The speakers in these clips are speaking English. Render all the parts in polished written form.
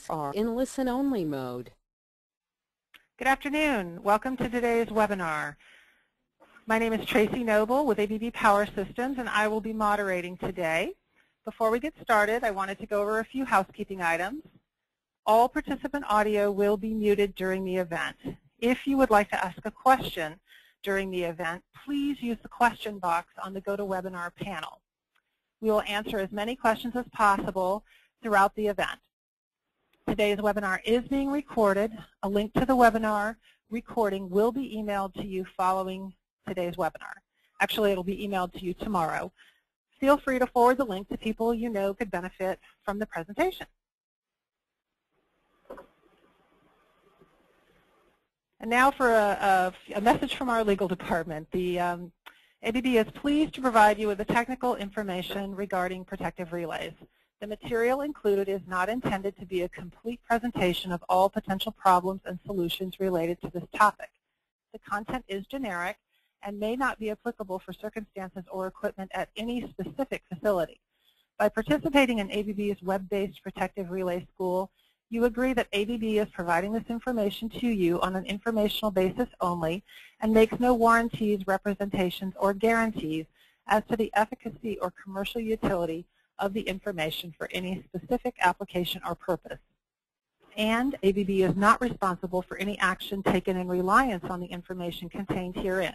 participants are in listen-only mode. Good afternoon. Welcome to today's webinar. My name is Tracy Noble with ABB Power Systems, and I will be moderating today. Before we get started, I wanted to go over a few housekeeping items. All participant audio will be muted during the event. If you would like to ask a question during the event, please use the question box on the GoToWebinar panel. We will answer as many questions as possible throughout the event. Today's webinar is being recorded. A link to the webinar recording will be emailed to you following today's webinar. Actually, it'll be emailed to you tomorrow. Feel free to forward the link to people you know could benefit from the presentation. And now for a message from our legal department. The ABB is pleased to provide you with the technical information regarding protective relays. The material included is not intended to be a complete presentation of all potential problems and solutions related to this topic. The content is generic and may not be applicable for circumstances or equipment at any specific facility. By participating in ABB's web-based protective relay school, you agree that ABB is providing this information to you on an informational basis only and makes no warranties, representations, or guarantees as to the efficacy or commercial utility of the information for any specific application or purpose. And ABB is not responsible for any action taken in reliance on the information contained herein.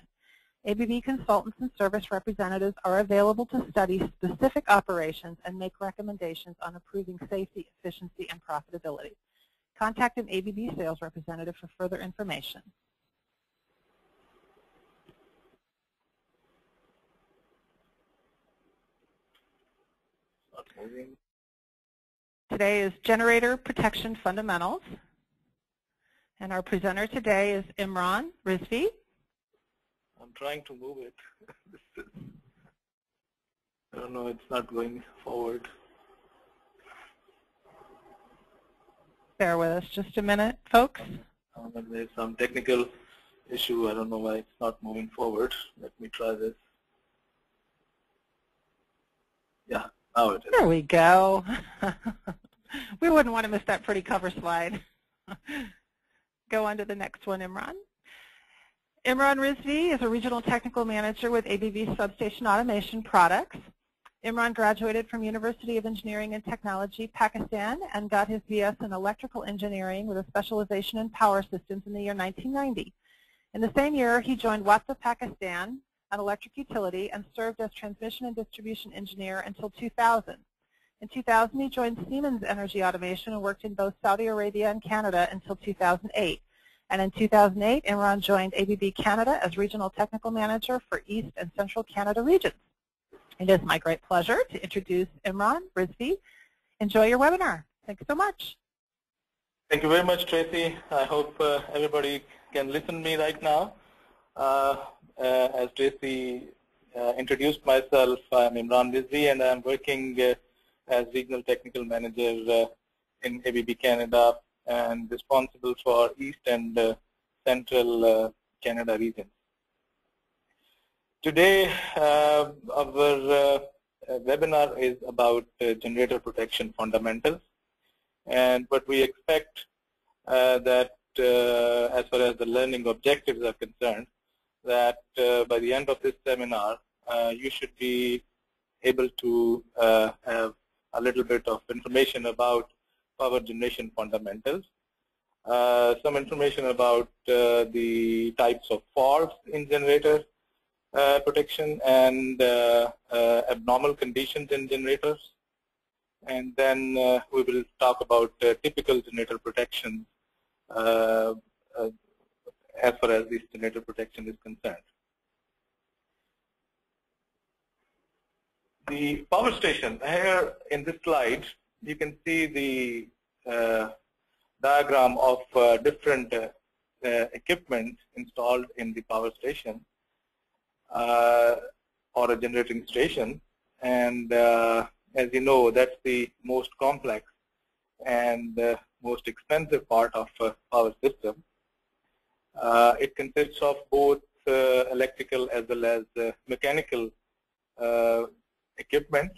ABB consultants and service representatives are available to study specific operations and make recommendations on improving safety, efficiency, and profitability. Contact an ABB sales representative for further information. Today is Generator Protection Fundamentals. And our presenter today is Imran Rizvi. I'm trying to move it. I don't know, it's not going forward. Bear with us just a minute, folks. There's some technical issue. I don't know why it's not moving forward. Let me try this. Yeah, now it is. There we go. We wouldn't want to miss that pretty cover slide. Go on to the next one, Imran. Imran Rizvi is a regional technical manager with ABB Substation Automation Products. Imran graduated from University of Engineering and Technology, Pakistan, and got his BS in electrical engineering with a specialization in power systems in the year 1990. In the same year, he joined Watsa Pakistan, an electric utility, and served as transmission and distribution engineer until 2000. In 2000, he joined Siemens Energy Automation and worked in both Saudi Arabia and Canada until 2008. And in 2008, Imran joined ABB Canada as Regional Technical Manager for East and Central Canada regions. It is my great pleasure to introduce Imran Rizvi. Enjoy your webinar. Thanks so much. Thank you very much, Tracy. I hope everybody can listen to me right now. As Tracy introduced myself, I'm Imran Rizvi, and I'm working as Regional Technical Manager in ABB Canada, and responsible for East and Central Canada regions. Today, our webinar is about generator protection fundamentals, and what we expect that as far as the learning objectives are concerned, that by the end of this seminar, you should be able to have a little bit of information about power generation fundamentals, some information about the types of faults in generator protection and abnormal conditions in generators, and then we will talk about typical generator protection as far as this generator protection is concerned. The power station, here in this slide, you can see the diagram of different equipment installed in the power station or a generating station, and as you know, that's the most complex and most expensive part of a power system. It consists of both electrical as well as mechanical equipment.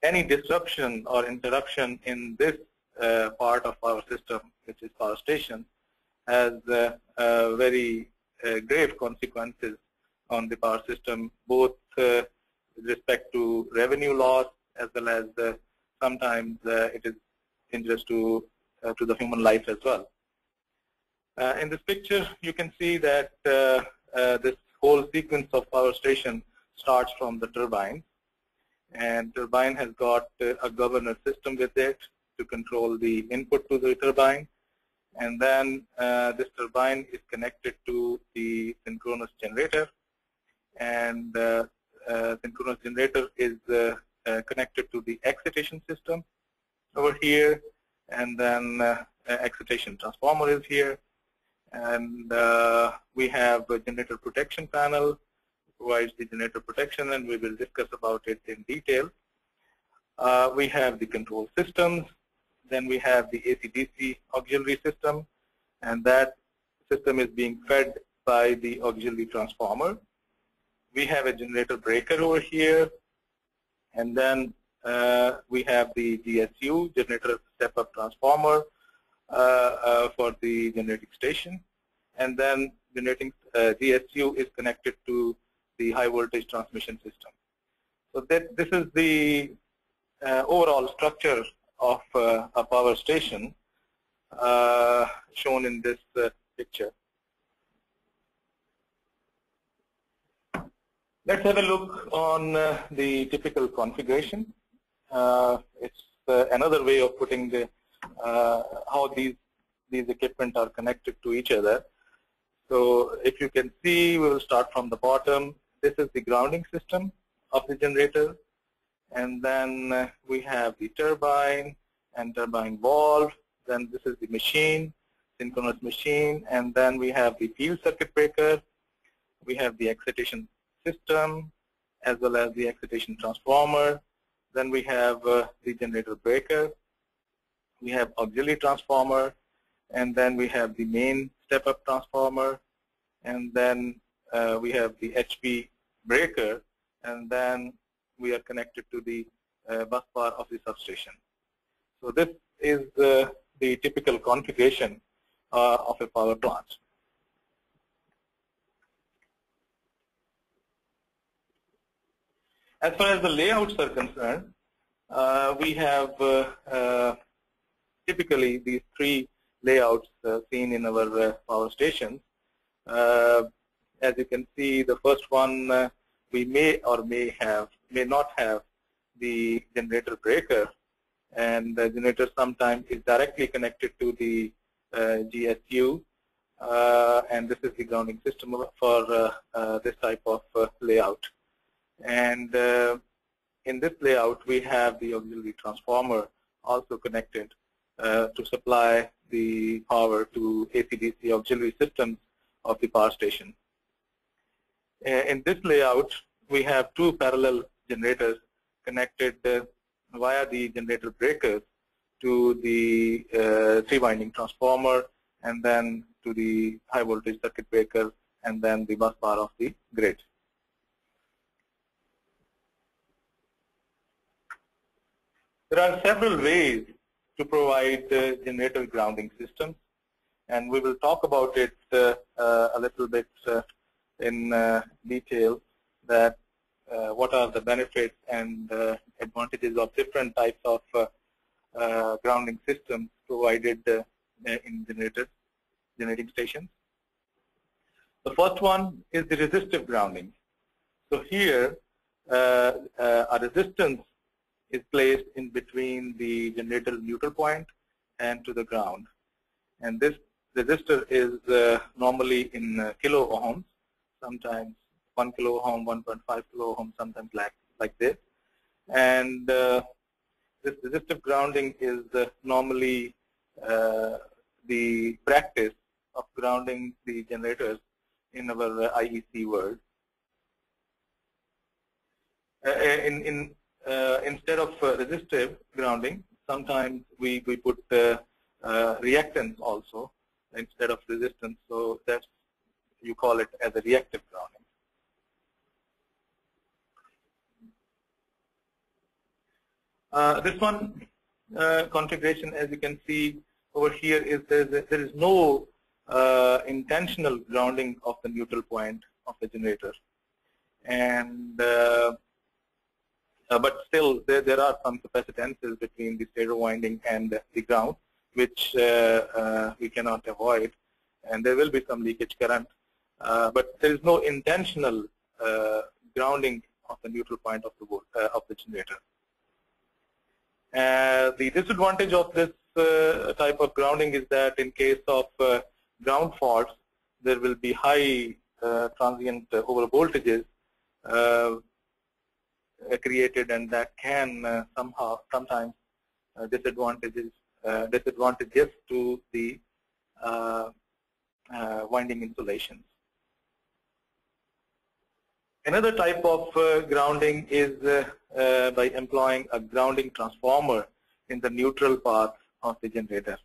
any disruption or interruption in this part of our system, which is power station, has very grave consequences on the power system, both with respect to revenue loss as well as sometimes it is injurious to the human life as well. In this picture, you can see that this whole sequence of power station starts from the turbine, and turbine has got a governor system with it to control the input to the turbine, and then this turbine is connected to the synchronous generator, and synchronous generator is connected to the excitation system over here, and then excitation transformer is here, and we have a generator protection panel, provides the generator protection, and we will discuss about it in detail. We have the control systems, then we have the AC-DC auxiliary system, and that system is being fed by the auxiliary transformer. We have a generator breaker over here, and then we have the GSU, generator step-up transformer, for the generating station, and then generating GSU is connected to the high voltage transmission system. So this is the overall structure of a power station shown in this picture. Let's have a look on the typical configuration. It's another way of putting the how these equipment are connected to each other. So if you can see, we will start from the bottom. This is the grounding system of the generator, and then we have the turbine and turbine valve. Then this is the machine, synchronous machine, and then we have the field circuit breaker. We have the excitation system as well as the excitation transformer. Then we have the generator breaker. We have auxiliary transformer, and then we have the main step-up transformer, and then we have the HP breaker, and then we are connected to the bus bar of the substation. So this is the typical configuration of a power plant. As far as the layouts are concerned, we have typically these three layouts seen in our power stations. As you can see, the first one we may or may not have the generator breaker, and the generator sometimes is directly connected to the GSU, and this is the grounding system for this type of layout. And in this layout, we have the auxiliary transformer also connected to supply the power to AC-DC auxiliary systems of the power station. In this layout, we have two parallel generators connected via the generator breakers to the three-winding transformer, and then to the high voltage circuit breaker, and then the bus bar of the grid. There are several ways to provide generator grounding systems, and we will talk about it a little bit in detail, that what are the benefits and advantages of different types of grounding systems provided in generating stations. The first one is the resistive grounding. So here a resistance is placed in between the generator neutral point and to the ground, and this resistor is normally in kilo ohms, sometimes 1 kilo ohm, 1.5 kilo ohm, sometimes like this. And this resistive grounding is normally the practice of grounding the generators in our IEC world. Instead of resistive grounding, sometimes we put reactance also instead of resistance, so that's, you call it as a reactive grounding. This one configuration, as you can see over here, is there is no intentional grounding of the neutral point of the generator, and but still there are some capacitances between the stator winding and the ground, which we cannot avoid, and there will be some leakage current, but there is no intentional grounding of the neutral point of the generator. The disadvantage of this type of grounding is that in case of ground faults, there will be high transient over voltages created, and that can sometimes disadvantages to the winding insulations. Another type of grounding is by employing a grounding transformer in the neutral path of the generator.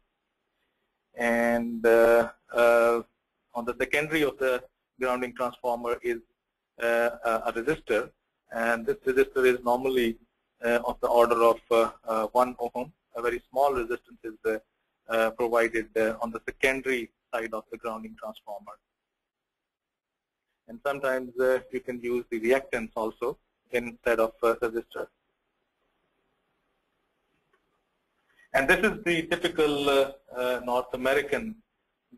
And on the secondary of the grounding transformer is a resistor, and this resistor is normally of the order of 1 ohm. A very small resistance is provided on the secondary side of the grounding transformer. And sometimes you can use the reactance also instead of resistor. And this is the typical North American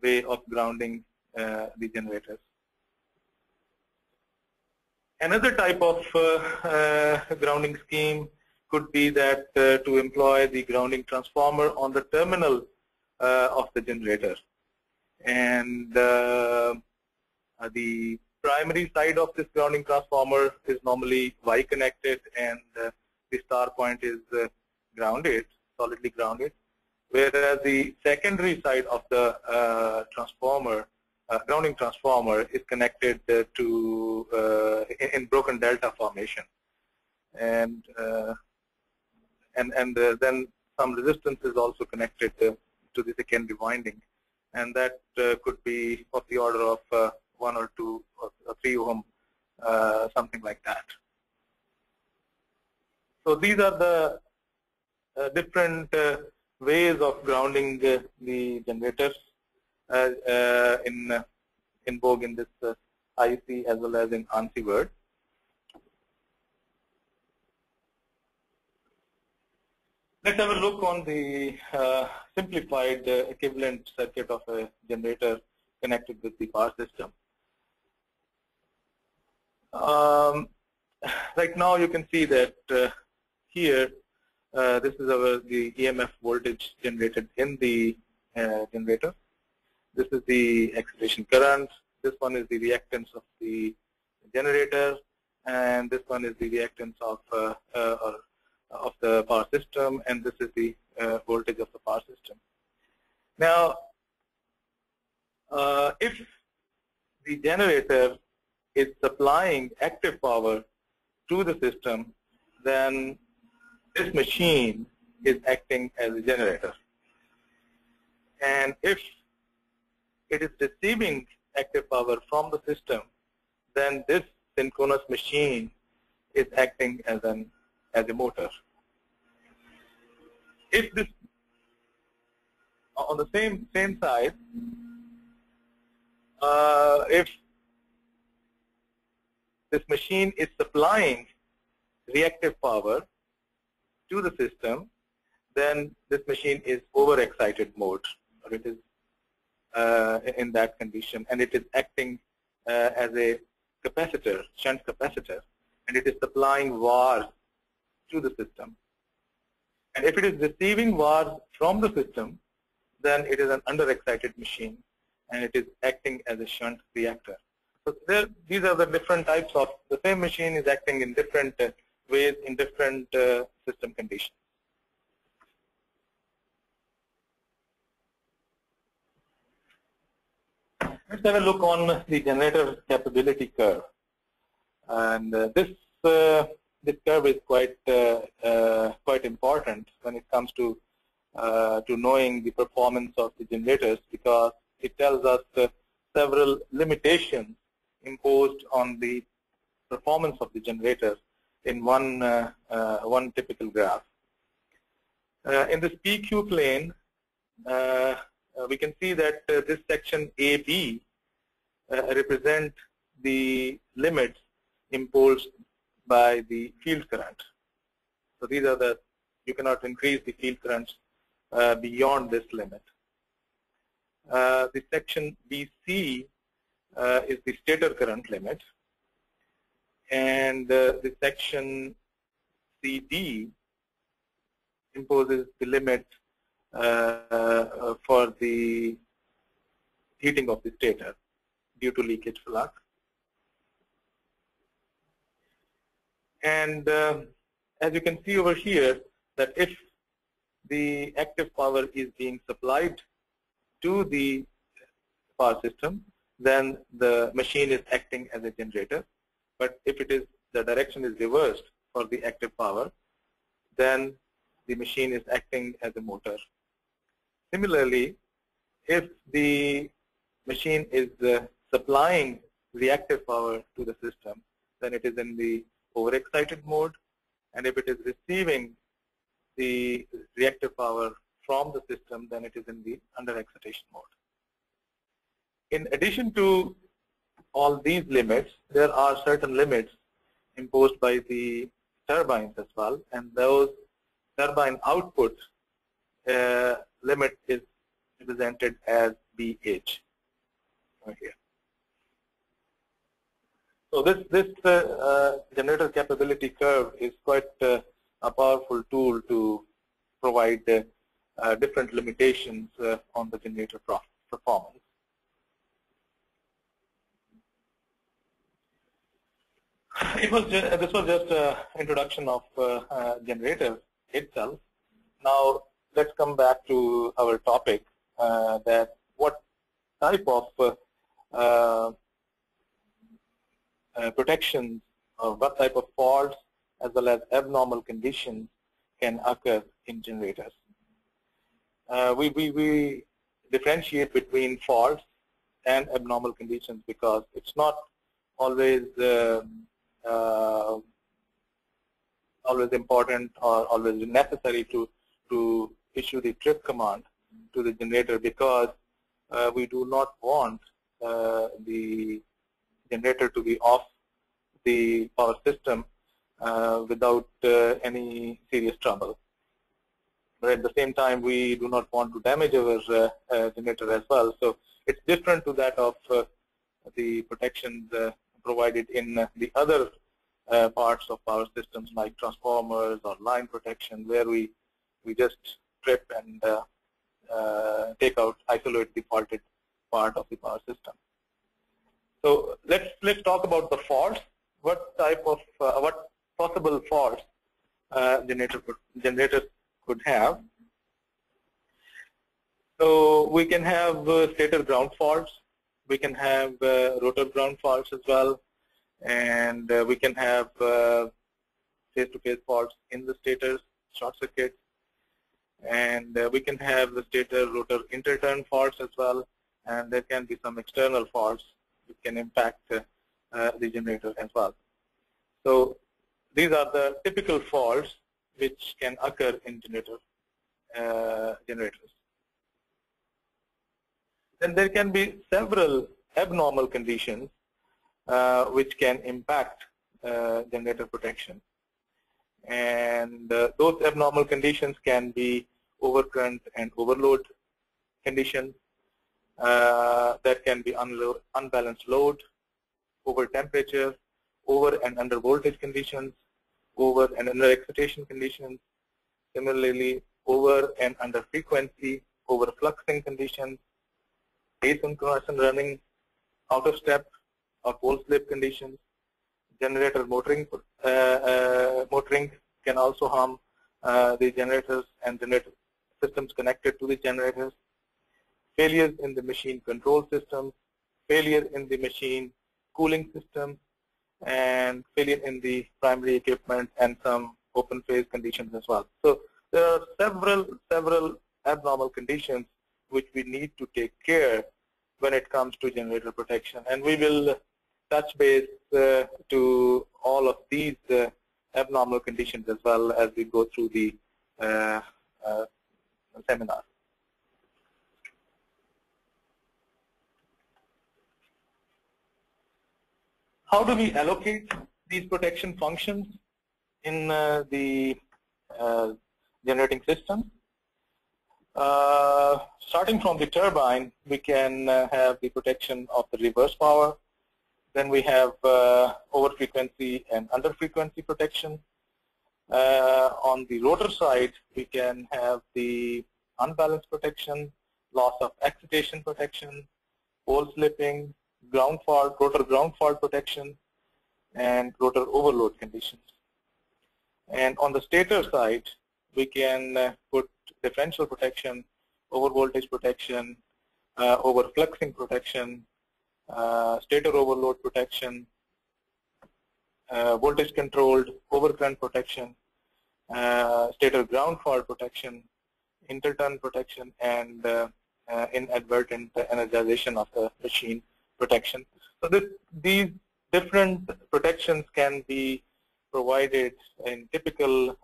way of grounding the generators. Another type of grounding scheme could be that to employ the grounding transformer on the terminal of the generator. And the primary side of this grounding transformer is normally Y connected, and the star point is grounded, solidly grounded, whereas the secondary side of the grounding transformer is connected to in broken delta formation, and then some resistance is also connected to the secondary winding, and that could be of the order of 1 or 2 or 3 ohm, something like that. So these are the different ways of grounding the generators in vogue in this IEC as well as in ANSI word. Let's have a look on the simplified equivalent circuit of a generator connected with the power system. Right now you can see that here this is the EMF voltage generated in the generator. This is the excitation current. This one is the reactance of the generator, and this one is the reactance of the power system, and this is the voltage of the power system. Now, if the generator is supplying active power to the system, then this machine is acting as a generator. And if it is receiving active power from the system, then this synchronous machine is acting as a motor. If this on the same side, if this machine is supplying reactive power to the system, then this machine is overexcited mode, or it is in that condition, and it is acting as a capacitor, shunt capacitor, and it is supplying VARs to the system. And if it is receiving VARs from the system, then it is an underexcited machine, and it is acting as a shunt reactor. So these are the different types of the same machine is acting in different ways in different system conditions. Let's have a look on the generator capability curve, and this curve is quite important when it comes to knowing the performance of the generators, because it tells us several limitations imposed on the performance of the generator in one typical graph. In this PQ plane, we can see that this section AB represent the limits imposed by the field current. So these are the, you cannot increase the field currents beyond this limit. The section BC is the stator current limit, and the section CD imposes the limit for the heating of the stator due to leakage flux. And as you can see over here, that if the active power is being supplied to the power system, then the machine is acting as a generator. But if it is, the direction is reversed for the active power, then the machine is acting as a motor. Similarly, if the machine is supplying reactive power to the system, then it is in the overexcited mode, and if it is receiving the reactive power from the system, then it is in the under-excitation mode. In addition to all these limits, there are certain limits imposed by the turbines as well, and those turbine output limit is represented as BH right here. So this generator capability curve is quite a powerful tool to provide different limitations on the generator performance. This was just an introduction of generator itself. Now let's come back to our topic, that what type of protections or what type of faults as well as abnormal conditions can occur in generators. We differentiate between faults and abnormal conditions because it's not always always important or always necessary to issue the trip command to the generator, because we do not want the generator to be off the power system without any serious trouble. But at the same time, we do not want to damage our generator as well. So it's different to that of the protections provided in the other parts of power systems like transformers or line protection, where we just strip and isolate the faulted part of the power system. So let's talk about the faults. What type of what possible faults generators could have? So we can have stator ground faults. We can have rotor ground faults as well, and we can have face-to-face faults in the stator, short circuits, and we can have the stator rotor interturn faults as well, and there can be some external faults which can impact the generator as well. So these are the typical faults which can occur in generators. Then there can be several abnormal conditions which can impact generator protection, and those abnormal conditions can be overcurrent and overload conditions. That can be unbalanced load, over temperature, over and under voltage conditions, over and under excitation conditions. Similarly, over and under frequency, over fluxing conditions, asynchronous and running, out of step or pole slip conditions. Generator motoring can also harm the generators and generator systems connected to the generators. Failures in the machine control system, failure in the machine cooling system, and failure in the primary equipment, and some open phase conditions as well. So there are several abnormal conditions which we need to take care when it comes to generator protection, and we will touch base to all of these abnormal conditions as well as we go through the seminar. How do we allocate these protection functions in the generating system? Starting from the turbine, we can have the protection of the reverse power. Then we have over frequency and under frequency protection. On the rotor side, we can have the unbalanced protection, loss of excitation protection, pole slipping, ground fault, rotor ground fault protection, and rotor overload conditions. And on the stator side, we can put differential protection, over voltage protection, over fluxing protection, stator overload protection, voltage controlled overcurrent protection, stator ground fault protection, interturn protection, and inadvertent energization of the machine protection. So these different protections can be provided in typical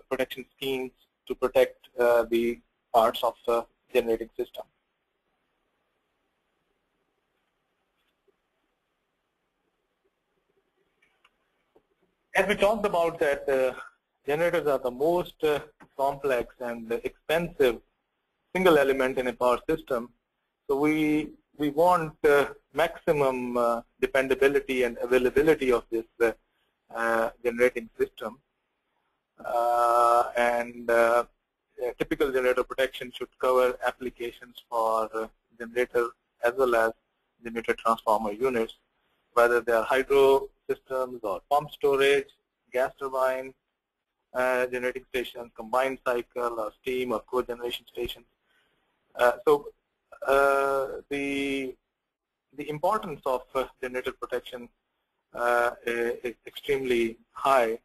protection schemes to protect the parts of the generating system. As we talked about that generators are the most complex and expensive single element in a power system, so we want maximum dependability and availability of this generating system. Typical generator protection should cover applications for generator as well as generator transformer units, whether they are hydro systems or pump storage, gas turbine, generating stations, combined cycle, or steam or cogeneration stations. The importance of generator protection is extremely high,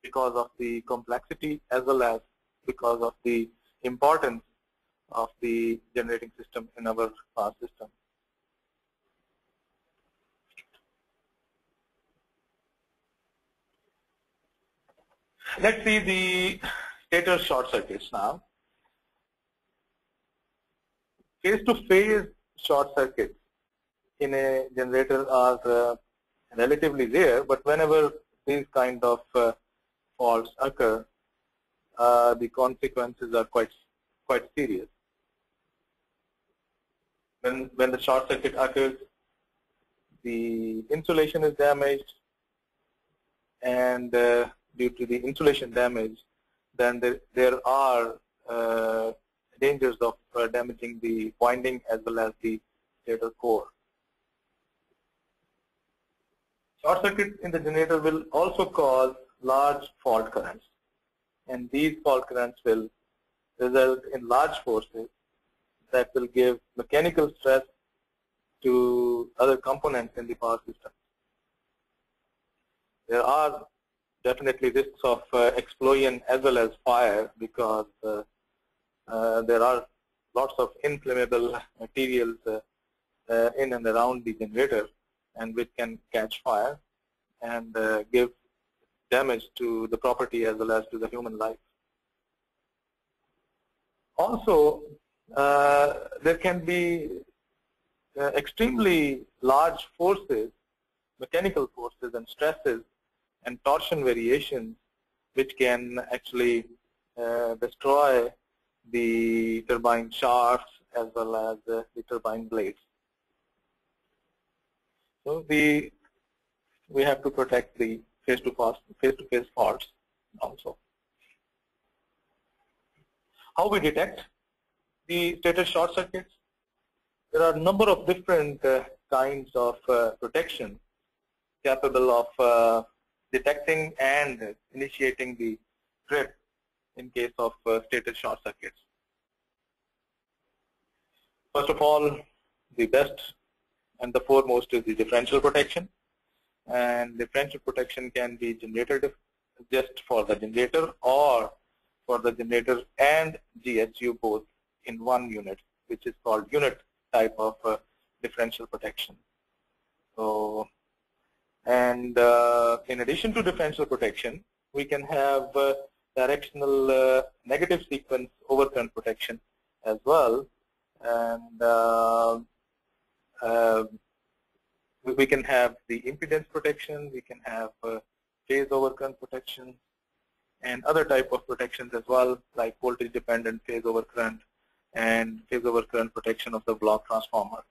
because of the complexity as well as because of the importance of the generating system in our power system. Let's see the stator short circuits now. Phase-to-phase short circuits in a generator are relatively rare, but whenever these kind of faults occur, the consequences are quite serious. When the short circuit occurs, the insulation is damaged, and due to the insulation damage, then there are dangers of damaging the winding as well as the stator core. Short circuits in the generator will also cause large fault currents, and these fault currents will result in large forces that will give mechanical stress to other components in the power system. There are definitely risks of explosion as well as fire, because there are lots of inflammable materials in and around the generator, and which can catch fire and give damage to the property as well as to the human life. Also, there can be extremely large forces, mechanical forces and stresses and torsion variations, which can actually destroy the turbine shafts as well as the turbine blades. So we have to protect the face-to-face faults also. How we detect the stator short circuits? There are a number of different kinds of protection capable of detecting and initiating the trip in case of stator short circuits. First of all, the best and the foremost is the differential protection. And differential protection can be generator just for the generator, or for the generator and GSU both in one unit, which is called unit type of differential protection. So, and in addition to differential protection, we can have directional negative sequence overcurrent protection as well, and we can have the impedance protection, we can have phase overcurrent protection, and other type of protections as well, like voltage dependent phase overcurrent and phase overcurrent protection of the block transformer.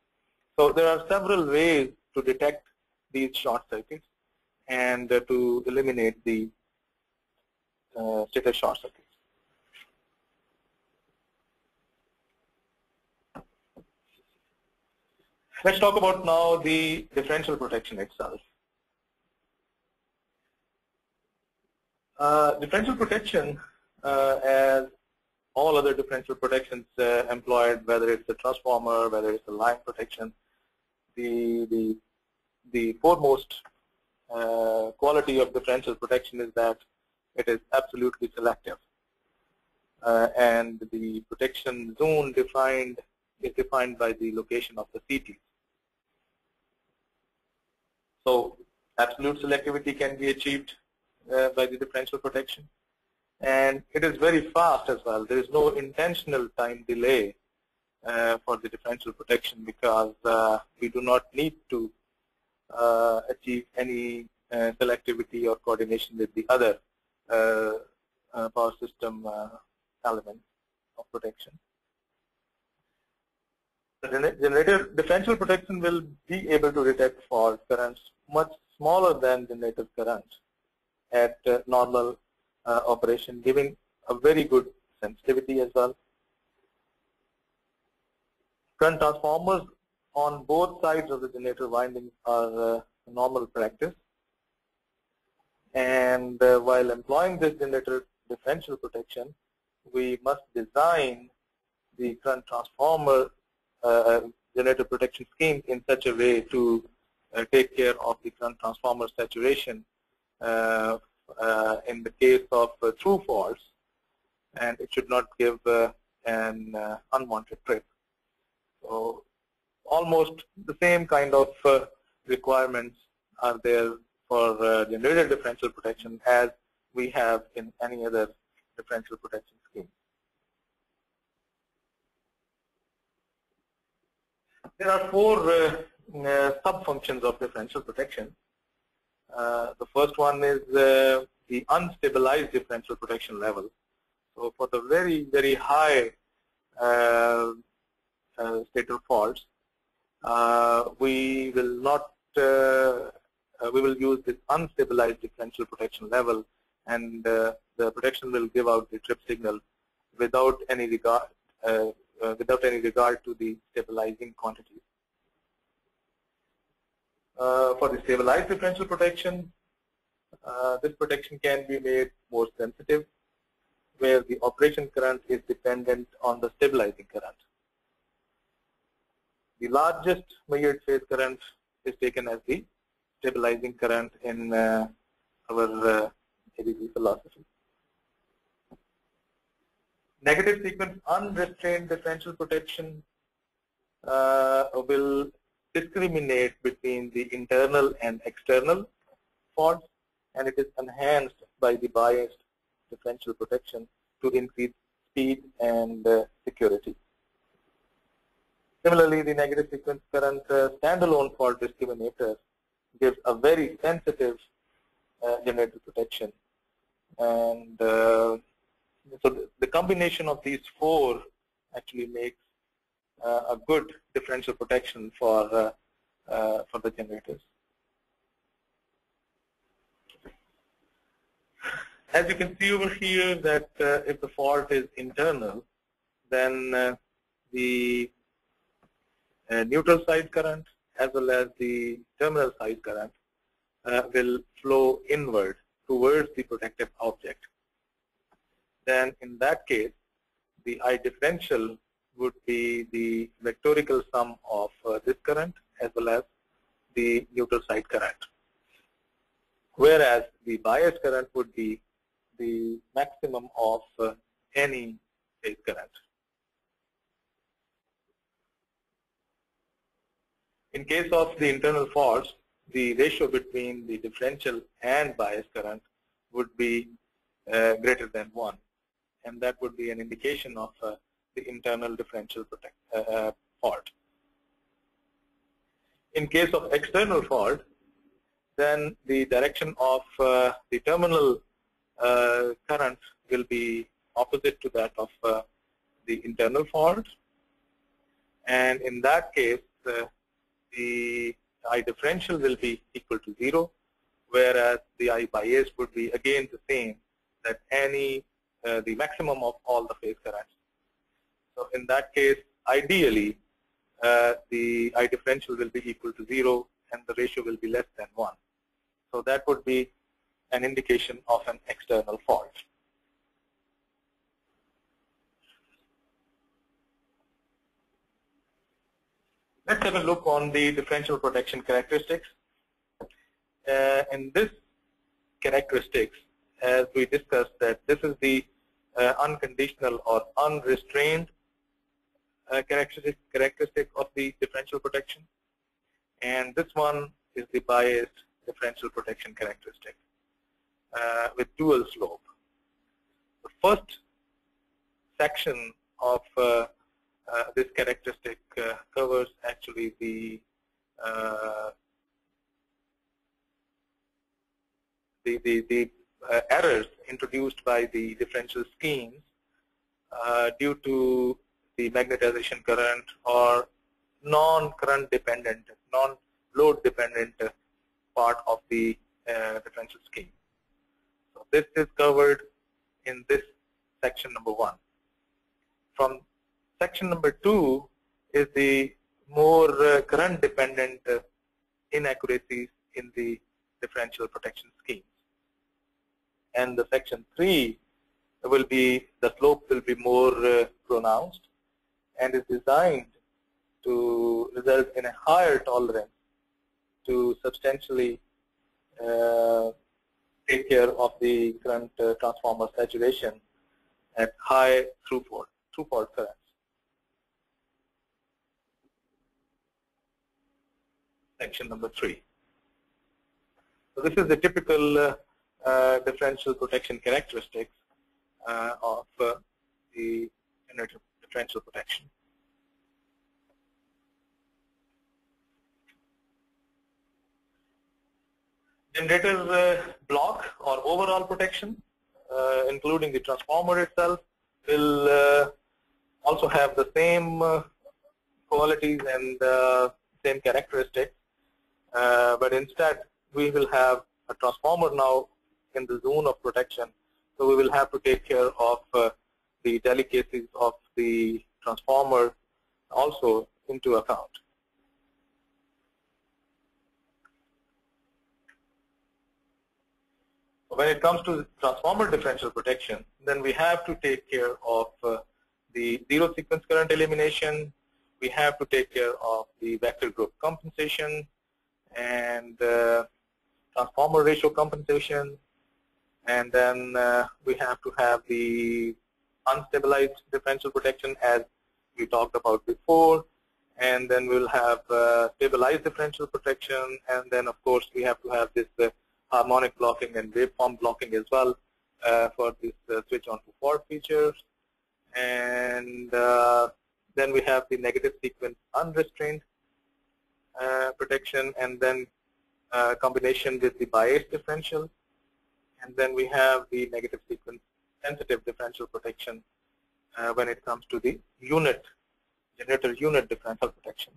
So there are several ways to detect these short circuits and to eliminate the stator short circuits. Let's talk about now the differential protection itself. Differential protection, as all other differential protections employed, whether it's a transformer, whether it's a line protection, the foremost quality of differential protection is that it is absolutely selective, and the protection zone is defined by the location of the CTs. So absolute selectivity can be achieved by the differential protection, and it is very fast as well. There is no intentional time delay for the differential protection, because we do not need to achieve any selectivity or coordination with the other power system elements of protection. The generator differential protection will be able to detect fault currents much smaller than generator current at normal operation, giving a very good sensitivity as well. Current transformers on both sides of the generator winding are normal practice, and while employing this generator differential protection, we must design the current transformer generator protection scheme in such a way to take care of the current transformer saturation in the case of through faults, and it should not give an unwanted trip. So almost the same kind of requirements are there for generator differential protection as we have in any other differential protection scheme. There are four sub-functions of differential protection. The first one is the unstabilized differential protection level. So for the very, very high stator faults, we will use this unstabilized differential protection level, and the protection will give out the trip signal without any regard to the stabilizing quantities. For the stabilized differential protection, this protection can be made more sensitive, where the operation current is dependent on the stabilizing current. The largest measured phase current is taken as the stabilizing current in our ABB philosophy. Negative sequence unrestrained differential protection will discriminate between the internal and external faults, and it is enhanced by the biased differential protection to increase speed and security. Similarly, the negative sequence current standalone fault discriminator gives a very sensitive generator protection, and so the combination of these four actually makes a good differential protection for the generators. As you can see over here, that if the fault is internal, then the neutral side current as well as the terminal side current will flow inward towards the protective object. Then in that case, the I differential would be the vectorical sum of this current as well as the neutral side current, whereas the bias current would be the maximum of any phase current. In case of the internal faults, the ratio between the differential and bias current would be greater than 1, and that would be an indication of the internal differential fault. In case of external fault, then the direction of the terminal current will be opposite to that of the internal fault, and in that case the I differential will be equal to 0, whereas the I bias would be again the same, that any the maximum of all the phase currents. So in that case, ideally the I differential will be equal to 0 and the ratio will be less than 1. So that would be an indication of an external fault. Let's have a look on the differential protection characteristics. In this characteristics, as we discussed, that this is the unconditional or unrestrained characteristic of the differential protection, and this one is the biased differential protection characteristic with dual slope. The first section of this characteristic covers actually the errors introduced by the differential schemes due to the magnetization current or non-current dependent, non-load dependent part of the differential scheme. So this is covered in this section number 1. From section number 2 is the more current dependent inaccuracies in the differential protection schemes. And the section 3 will be, the slope will be more pronounced and is designed to result in a higher tolerance to substantially take care of the current transformer saturation at high through-fault currents. Section number 3. So this is the typical differential protection characteristics of the generator differential protection. Generator block or overall protection, including the transformer itself, will also have the same qualities and same characteristics, but instead we will have a transformer now in the zone of protection, so we will have to take care of the delicacies of the transformer also into account. When it comes to transformer differential protection, then we have to take care of the zero sequence current elimination, we have to take care of the vector group compensation and transformer ratio compensation, and then we have to have the unstabilized differential protection as we talked about before, and then we'll have stabilized differential protection, and then of course we have to have this harmonic blocking and waveform blocking as well for this switch on to fault features, and then we have the negative sequence unrestrained protection, and then combination with the biased differential, and then we have the negative sequence sensitive differential protection when it comes to the generator unit differential protection.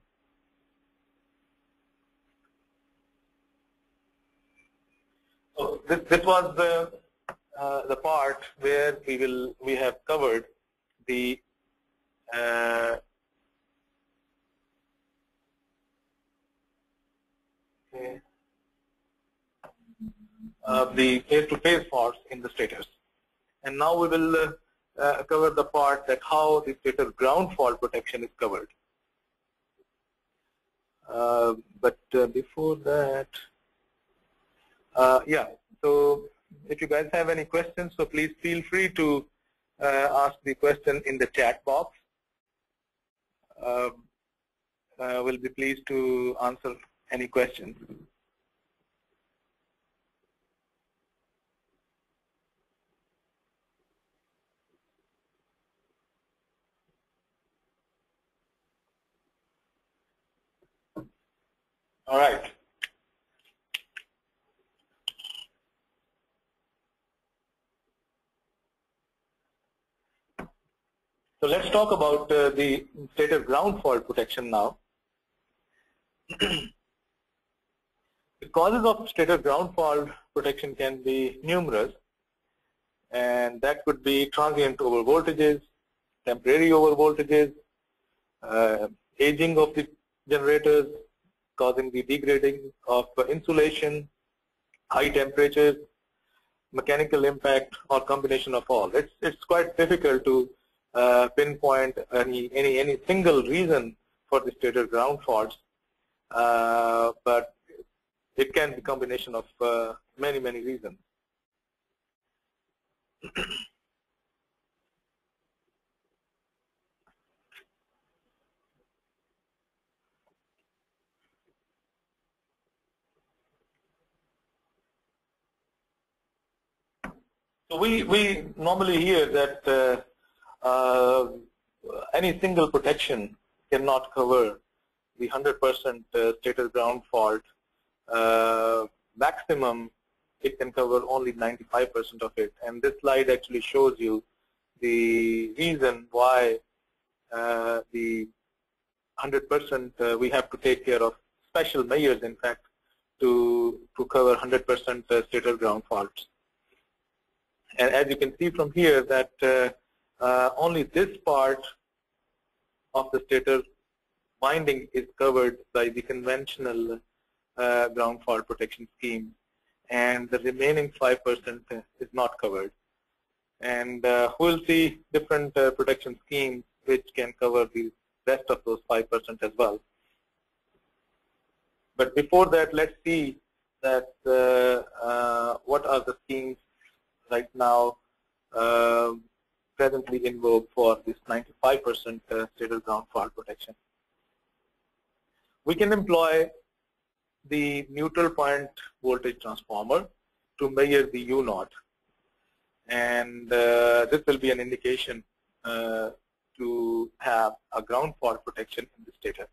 So this was the part where we have covered the the phase-to-phase faults in the stators, and now we will cover the part that how the stator ground fault protection is covered. But before that, yeah. So if you guys have any questions, so please feel free to ask the question in the chat box. We'll be pleased to answer any questions. All right. So let's talk about the stator ground fault protection now. The causes of stator ground fault protection can be numerous, and that could be transient overvoltages, temporary overvoltages, aging of the generators causing the degrading of insulation, high temperatures, mechanical impact, or combination of all. It's quite difficult to pinpoint any single reason for the stator ground faults, but it can be a combination of many reasons. So we normally hear that any single protection cannot cover the 100% stator ground fault. Maximum, it can cover only 95% of it. And this slide actually shows you the reason why the 100% we have to take care of special measures, in fact, to cover 100% stator ground faults. And as you can see from here that only this part of the stator winding is covered by the conventional ground fault protection scheme, and the remaining 5% is not covered. And we'll see different protection schemes which can cover the rest of those 5% as well. But before that, let's see that what are the schemes right now presently in vogue for this 95% stator ground fault protection. We can employ the neutral point voltage transformer to measure the U0, and this will be an indication to have a ground fault protection in the stator.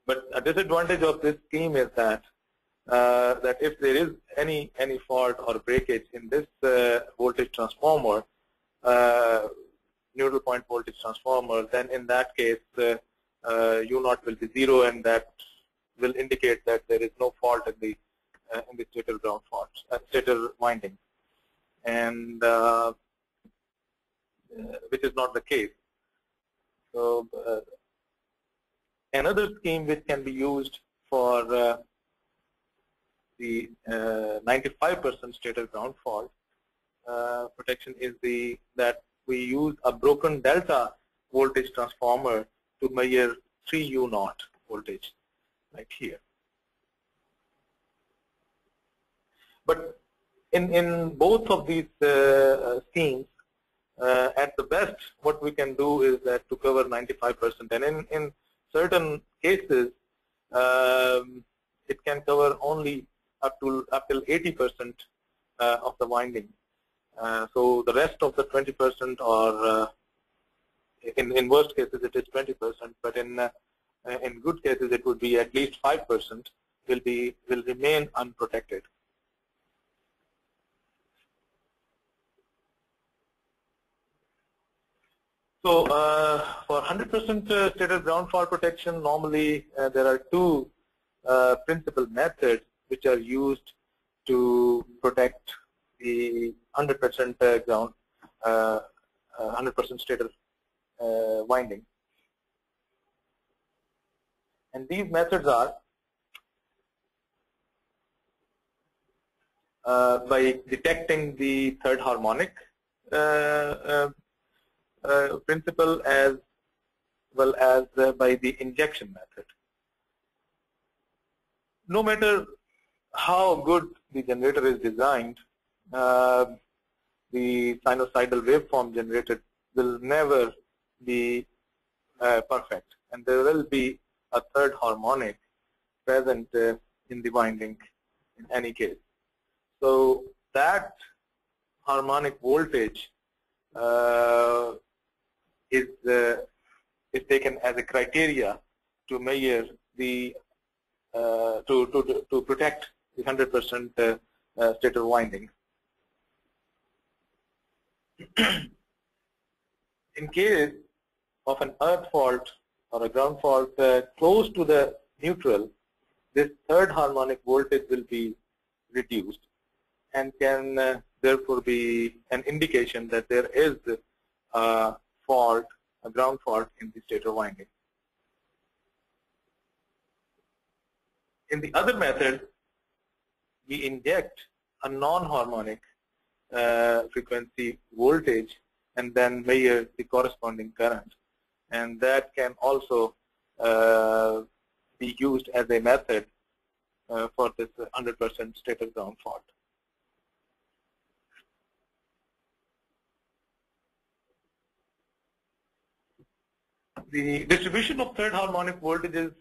But a disadvantage of this scheme is that that if there is any fault or breakage in this voltage transformer, neutral point voltage transformer, then in that case U0 will be 0, and that will indicate that there is no fault in the stator ground fault, stator winding, and which is not the case. So another scheme which can be used for the 95% stator ground fault protection is that we use a broken delta voltage transformer to measure 3U0 voltage, like here. But in both of these schemes, at the best, what we can do is that to cover 95%, and in certain cases, it can cover only up till 80% of the winding. So the rest of the 20%, or in worst cases it is 20%, but in good cases it would be at least 5% will remain unprotected. So for 100% stator ground fault protection, normally there are two principal methods which are used to protect the 100% ground, 100% stator winding. And these methods are by detecting the third harmonic principle, as well as by the injection method. No matter how good the generator is designed, the sinusoidal waveform generated will never be perfect, and there will be a third harmonic present in the winding in any case. So that harmonic voltage is taken as a criteria to measure the to protect the 100% stator winding. In case of an earth fault or a ground fault close to the neutral, this third harmonic voltage will be reduced and can therefore be an indication that there is a fault, a ground fault in the stator winding. In the other method, we inject a non-harmonic frequency voltage and then measure the corresponding current, and that can also be used as a method for this 100% stator ground fault. The distribution of third harmonic voltages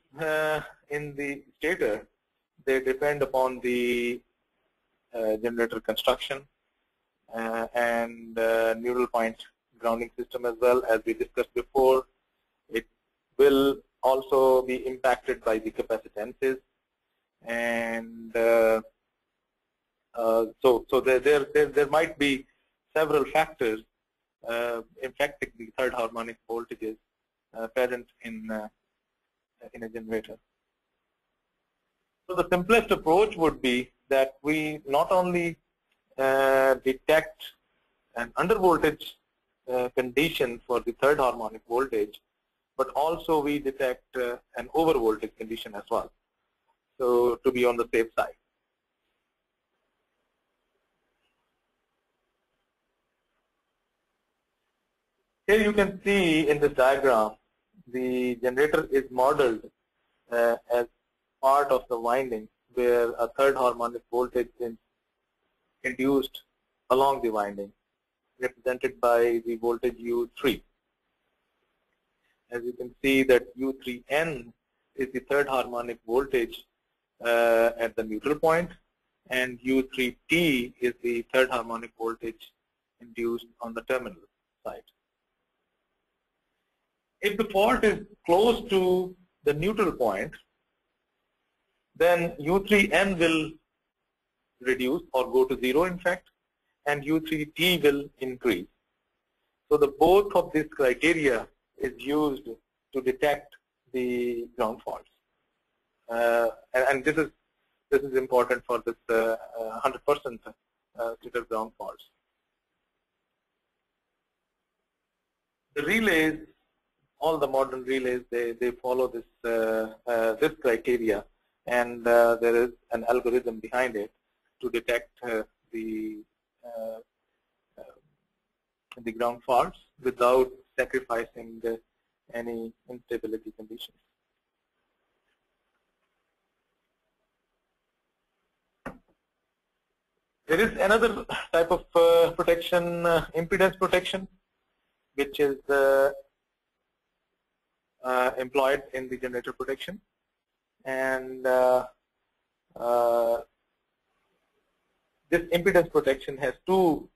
in the stator, they depend upon the generator construction and neutral point grounding system as well. As we discussed before, it will also be impacted by the capacitances, and so there might be several factors affecting the third harmonic voltages present in a generator. So the simplest approach would be that we not only detect an undervoltage condition for the third harmonic voltage, but also we detect an overvoltage condition as well, so to be on the safe side. Here you can see in this diagram, the generator is modeled as part of the winding, where a third harmonic voltage is induced along the winding, represented by the voltage U3. As you can see that U3N is the third harmonic voltage at the neutral point, and U3T is the third harmonic voltage induced on the terminal side. If the fault is close to the neutral point, then U3N will reduce or go to 0 in fact, and U3T will increase. So the both of these criteria is used to detect the ground faults, and this is important for this 100% stator ground faults. The relays, all the modern relays, they follow this this criteria, and there is an algorithm behind it to detect the ground faults without sacrificing any instability conditions. There is another type of protection, impedance protection, which is employed in the generator protection, and this impedance protection has two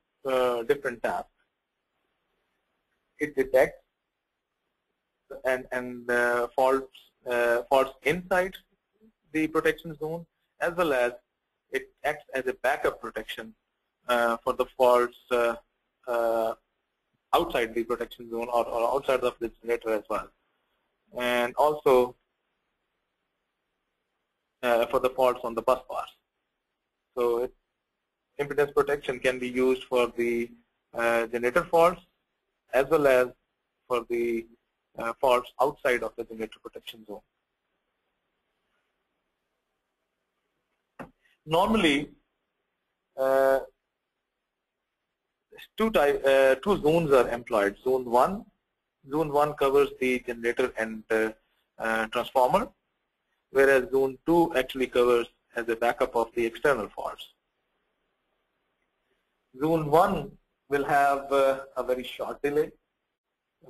different tasks. It detects and faults inside the protection zone, as well as it acts as a backup protection for the faults outside the protection zone or outside of the generator as well, and also for the faults on the bus bars. So impedance protection can be used for the generator faults as well as for the faults outside of the generator protection zone. Normally, two zones are employed. Zone 1 covers the generator and transformer, whereas Zone 2 actually covers as a backup of the external faults. Zone 1 will have a very short delay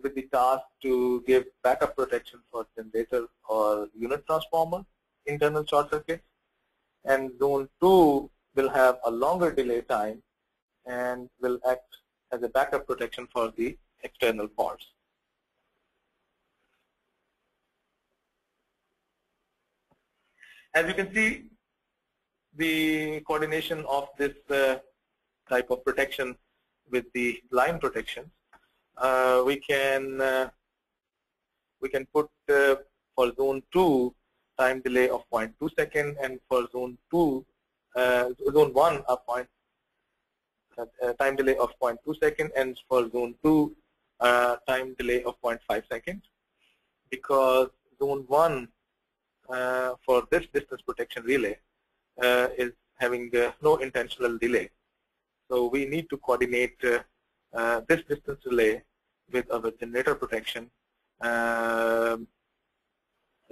with the task to give backup protection for generator or unit transformer, internal short circuits, and Zone 2 will have a longer delay time and will act as a backup protection for the external faults. As you can see, the coordination of this type of protection with the line protection, we can put for zone 2 time delay of 0.2 second, and for zone 1 a time delay of 0.2 second, and for zone 2 time delay of 0.5 second, because zone 1 for this distance protection relay is having no intentional delay. So we need to coordinate this distance relay with our generator protection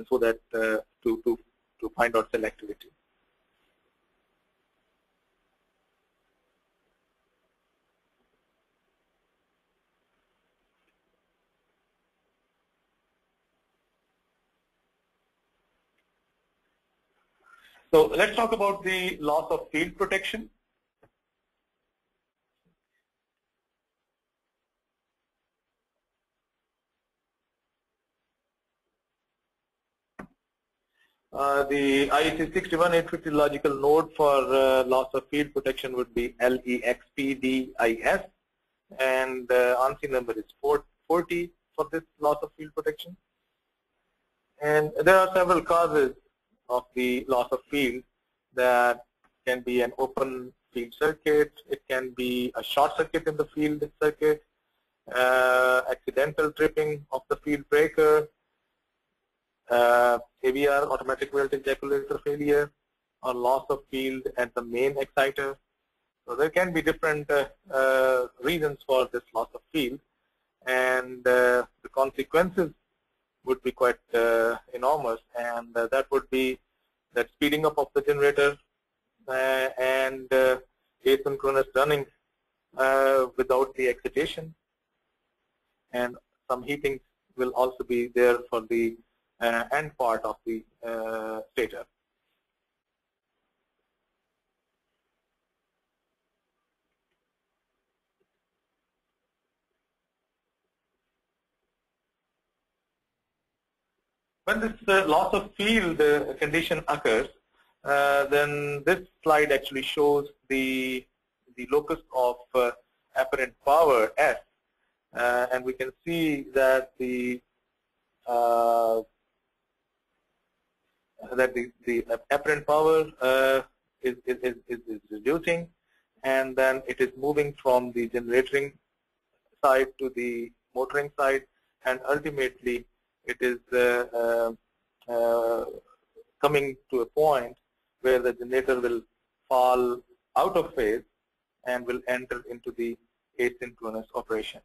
so that to find out selectivity. So let's talk about the loss of field protection. The IEC 61850 logical node for loss of field protection would be LEXPDIS, and ANSI number is 40 for this loss of field protection. And there are several causes of the loss of field. That can be an open field circuit, it can be a short circuit in the field circuit, accidental tripping of the field breaker, AVR, automatic voltage regulator failure, or loss of field at the main exciter. So there can be different reasons for this loss of field, and the consequences would be quite enormous, and that would be that speeding up of the generator and asynchronous running without the excitation, and some heating will also be there for the end part of the stator. When this loss of field condition occurs, then this slide actually shows the locus of apparent power S, and we can see that the apparent power is reducing, and then it is moving from the generating side to the motoring side, and ultimately it is coming to a point where the generator will fall out of phase and will enter into the asynchronous operation.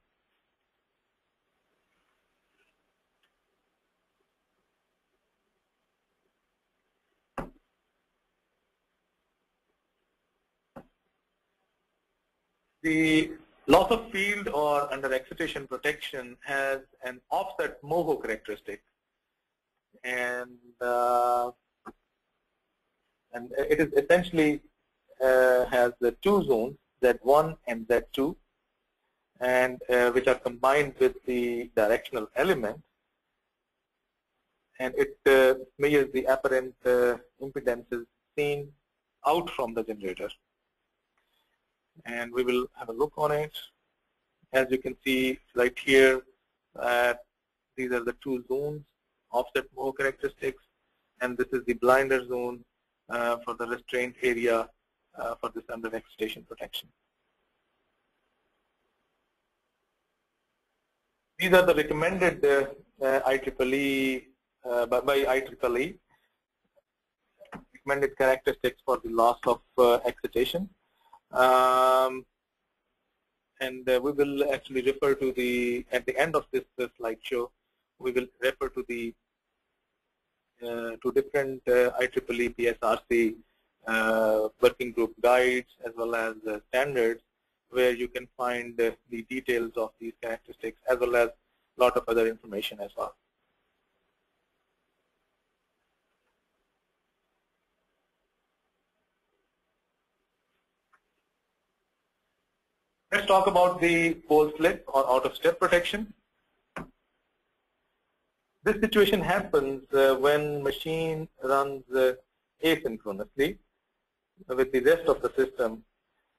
The loss of field or under excitation protection has an offset mho-characteristic, and it is essentially has the two zones, Z1 and Z2, and which are combined with the directional element, and it measures the apparent impedances seen out from the generator. And we will have a look on it. As you can see right here, these are the two zones, offset mho characteristics, and this is the blinder zone for the restraint area for this under excitation protection. These are the recommended IEEE by IEEE recommended characteristics for the loss of excitation. And we will actually refer to at the end of this slideshow, we will refer to the to different IEEE PSRC working group guides as well as standards, where you can find the details of these characteristics as well as a lot of other information as well. Let's talk about the pole slip or out-of-step protection. This situation happens when machine runs asynchronously with the rest of the system,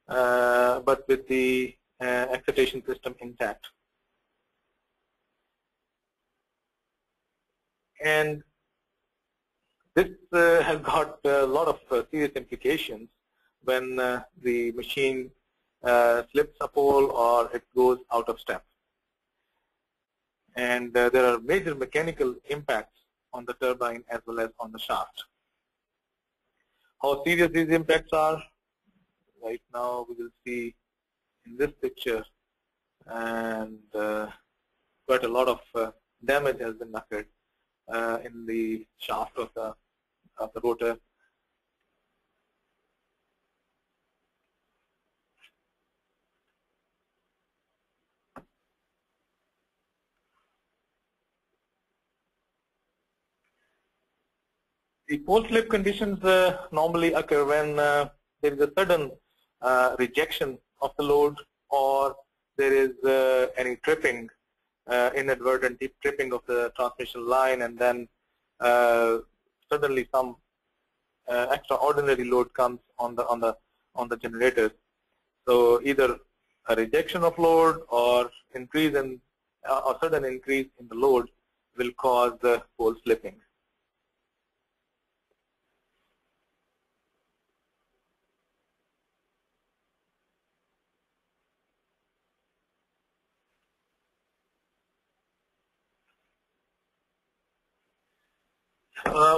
but with the excitation system intact. And this has got a lot of serious implications when the machine slips a pole or it goes out of step. And there are major mechanical impacts on the turbine as well as on the shaft. How serious these impacts are, right now we will see in this picture, and quite a lot of damage has been occurred in the shaft of the rotor. The pole slip conditions normally occur when there is a sudden rejection of the load, or there is any tripping, inadvertent tripping of the transmission line, and then suddenly some extraordinary load comes on the generator. So either a rejection of load or increase in a sudden increase in the load will cause the pole slipping.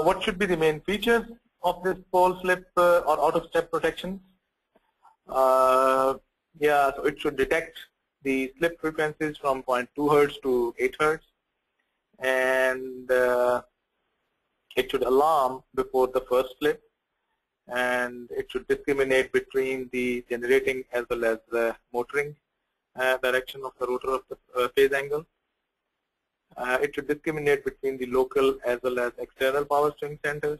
What should be the main features of this pole slip or out of step protection? Yeah, so it should detect the slip frequencies from 0.2 Hertz to 8 Hertz, and it should alarm before the first slip, and it should discriminate between the generating as well as the motoring direction of the rotor of the phase angle. It should discriminate between the local as well as external power swing centers,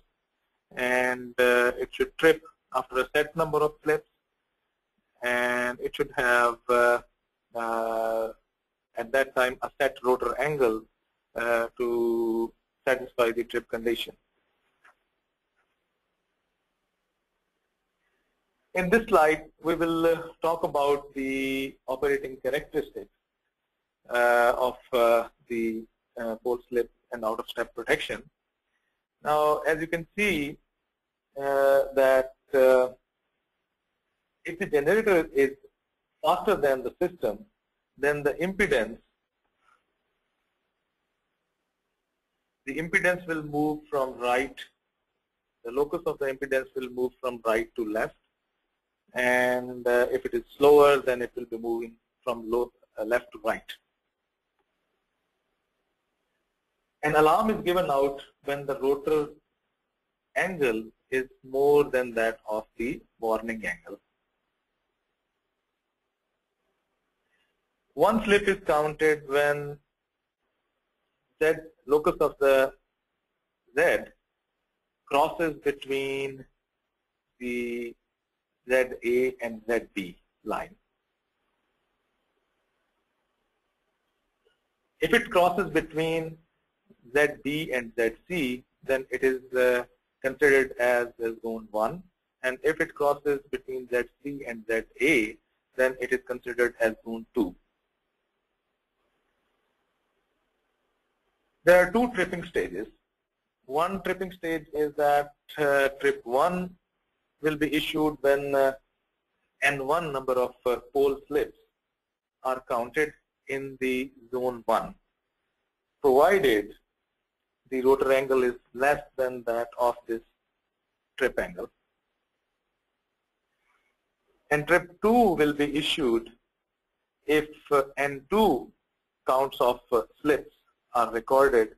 and it should trip after a set number of slips, and it should have at that time a set rotor angle to satisfy the trip condition. In this slide, we will talk about the operating characteristics of the pole slip and out of step protection. Now, as you can see, that if the generator is faster than the system, then the impedance will move from right, the locus of the impedance will move from right to left, and if it is slower, then it will be moving from left to right. An alarm is given out when the rotor angle is more than that of the warning angle. One slip is counted when Z, locus of the Z, crosses between the ZA and ZB line. If it crosses between ZB and ZC, then it is considered as zone 1, and if it crosses between ZC and ZA, then it is considered as zone 2. There are two tripping stages. One tripping stage is that trip 1 will be issued when N1 number of pole slips are counted in the zone 1, provided the rotor angle is less than that of this trip angle. And trip 2 will be issued if N2 counts of slips are recorded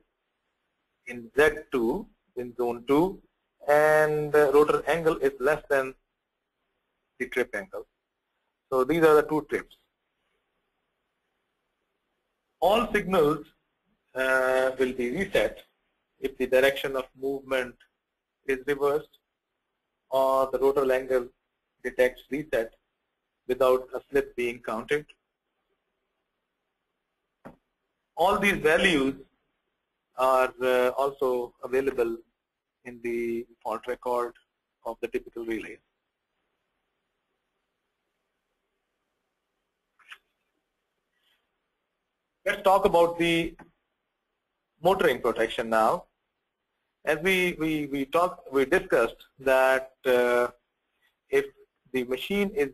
in Z2, in zone 2, and rotor angle is less than the trip angle. So these are the two trips. All signals will be reset if the direction of movement is reversed or the rotor angle detects reset without a slip being counted. All these values are also available in the fault record of the typical relay. Let's talk about the motoring protection now. As we discussed that if the machine is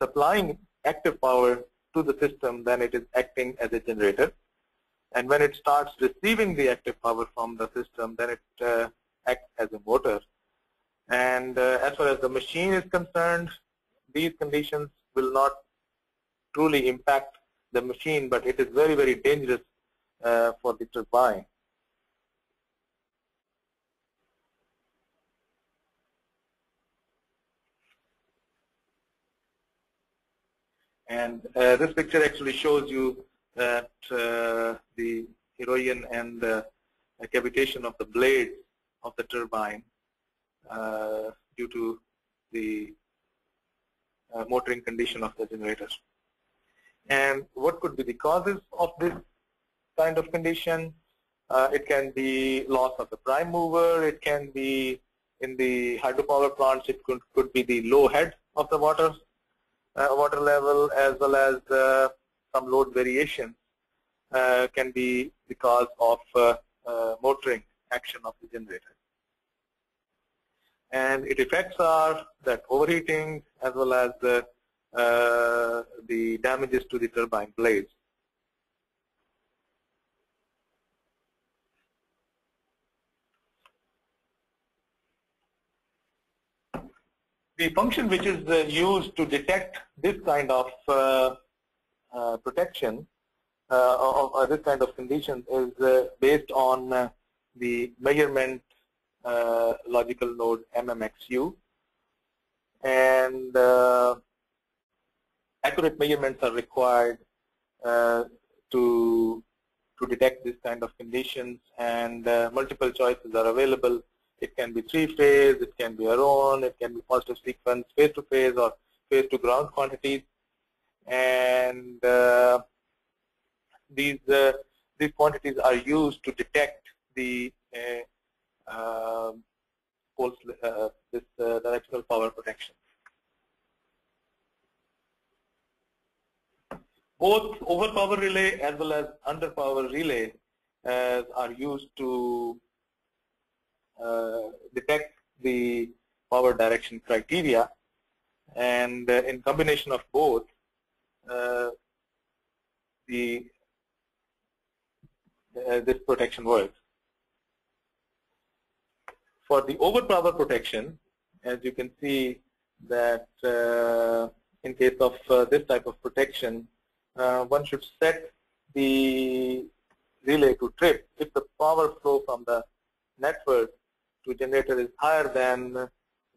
supplying active power to the system, then it is acting as a generator. And when it starts receiving the active power from the system, then it acts as a motor. And as far as the machine is concerned, these conditions will not truly impact the machine, but it is very, very dangerous for the turbine. And this picture actually shows you that the erosion and cavitation of the blades of the turbine due to the motoring condition of the generators. And what could be the causes of this kind of condition? It can be loss of the prime mover. It can be in the hydropower plants. It could be the low head of the water level, as well as some load variation can be the cause of motoring action of the generator. And its effects are that overheating as well as the damages to the turbine blades. The function which is used to detect this kind of protection of this kind of condition is based on the measurement logical node MMXU, and accurate measurements are required to detect this kind of conditions, and multiple choices are available. It can be three-phase, it can be Aron, it can be positive sequence, phase-to-phase or phase-to-ground quantities, and these quantities are used to detect the this directional power protection. Both overpower relay as well as underpower relay are used to detect the power direction criteria, and in combination of both, this protection works. For the overpower protection, as you can see that in case of this type of protection, one should set the relay to trip if the power flow from the network to generator is higher than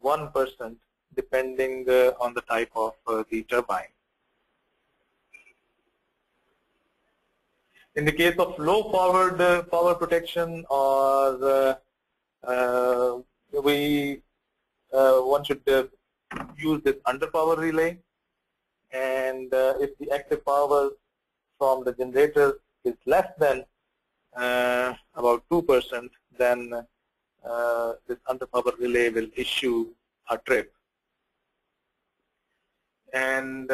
1%, depending on the type of the turbine. In the case of low-powered power protection, or one should use this underpower relay, and if the active power from the generator is less than about 2%, then this underpower relay will issue a trip. And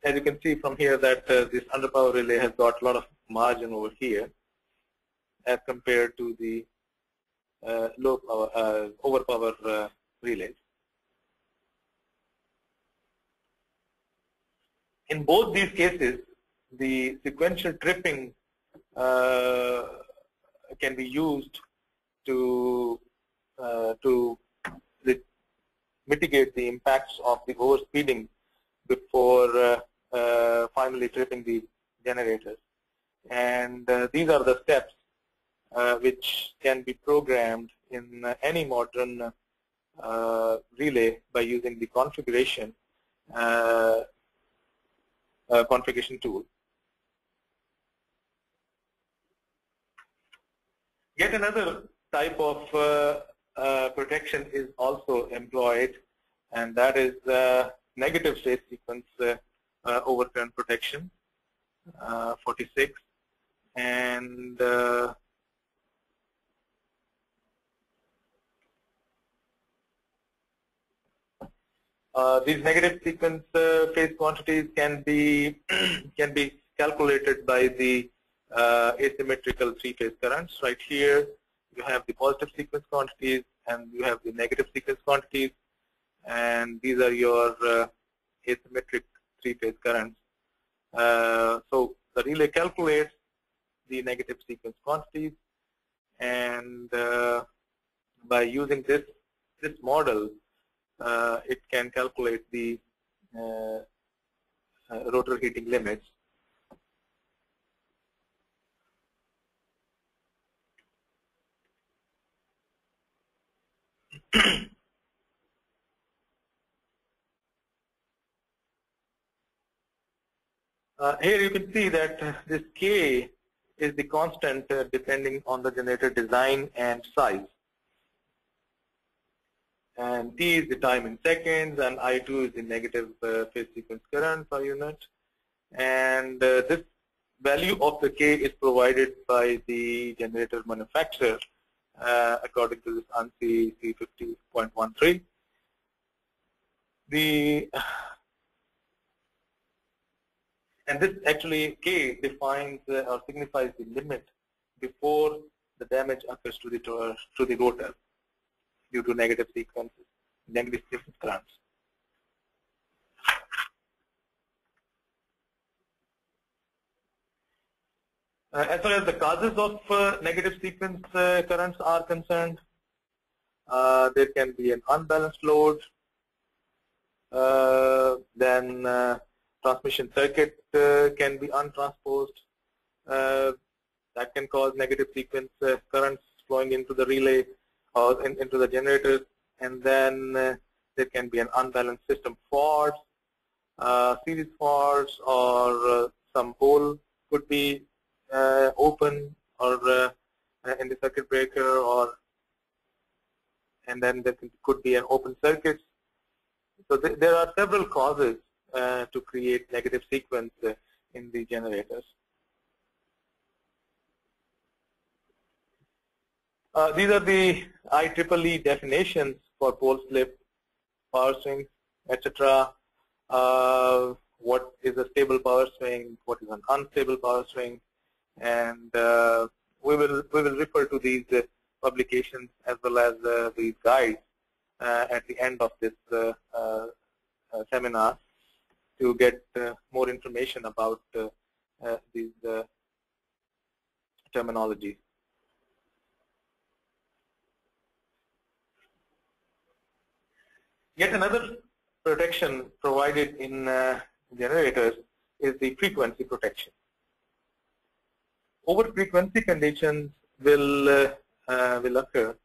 as you can see from here that this underpower relay has got a lot of margin over here as compared to the low power, overpower relays. In both these cases, the sequential tripping can be used to mitigate the impacts of the overspeeding before finally tripping the generators. And these are the steps which can be programmed in any modern relay by using the configuration tool. Yet another type of protection is also employed, and that is negative state sequence overcurrent protection, 46. And These negative sequence phase quantities can be calculated by the asymmetrical three-phase currents. Right here, you have the positive sequence quantities and you have the negative sequence quantities, and these are your asymmetric three-phase currents. So the relay calculates the negative sequence quantities, and by using this model, it can calculate the rotor heating limits. Here you can see that this K is the constant depending on the generator design and size. And T is the time in seconds, and I2 is the negative phase sequence current per unit. And this value of the K is provided by the generator manufacturer according to this ANSI C50.13. And this actually K defines or signifies the limit before the damage occurs to the rotor due to negative sequence currents. As far as the causes of negative sequence currents are concerned, there can be an unbalanced load, then transmission circuit can be untransposed. That can cause negative sequence currents flowing into the relay or into the generator, and then there can be an unbalanced system faults, series faults, or some hole could be open or in the circuit breaker, and then there could be an open circuit. So there are several causes to create negative sequence in the generators. These are the IEEE definitions for pole slip, power swing, etc. What is a stable power swing? What is an unstable power swing? And we will refer to these publications as well as these guides at the end of this seminar to get more information about these terminologies. Yet another protection provided in generators is the frequency protection. Over-frequency conditions will occur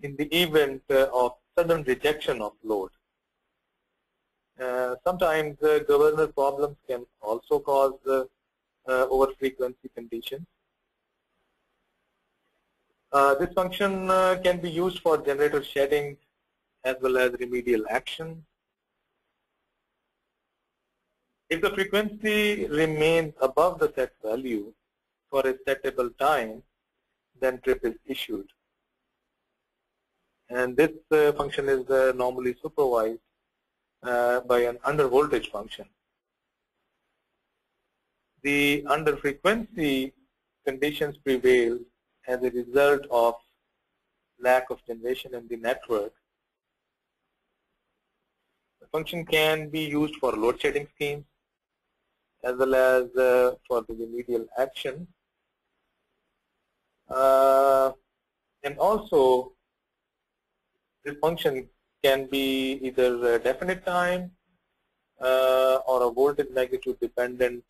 in the event of sudden rejection of load. Sometimes governor problems can also cause over-frequency conditions. This function can be used for generator shedding as well as remedial action. If the frequency remains above the set value for a settable time, then trip is issued. And this function is normally supervised by an under voltage function. The under frequency conditions prevail as a result of lack of generation in the network. The function can be used for load shedding schemes as well as for the remedial action. And also, this function can be either a definite time or a voltage magnitude dependent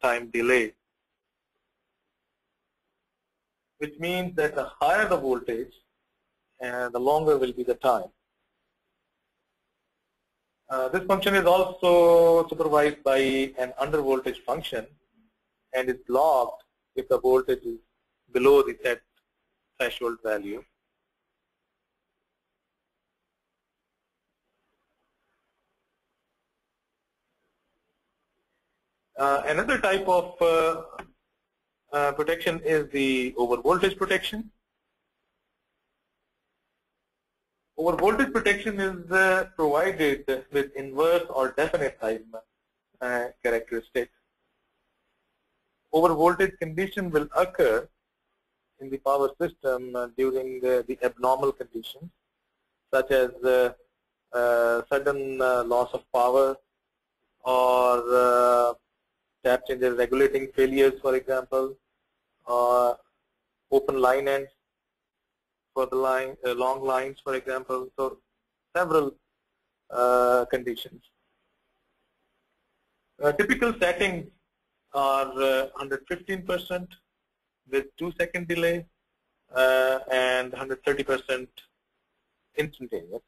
time delay, which means that the higher the voltage, the longer will be the time. This function is also supervised by an under voltage function and is blocked if the voltage is below the set threshold value. Another type of protection is the over voltage protection. Overvoltage protection is provided with inverse or definite time characteristic. Overvoltage condition will occur in the power system during the abnormal conditions, such as sudden loss of power or tap changes regulating failures, for example, or open line ends for the line, long lines, for example. So several conditions. Typical settings are 115% with 2-second delay and 130% instantaneous.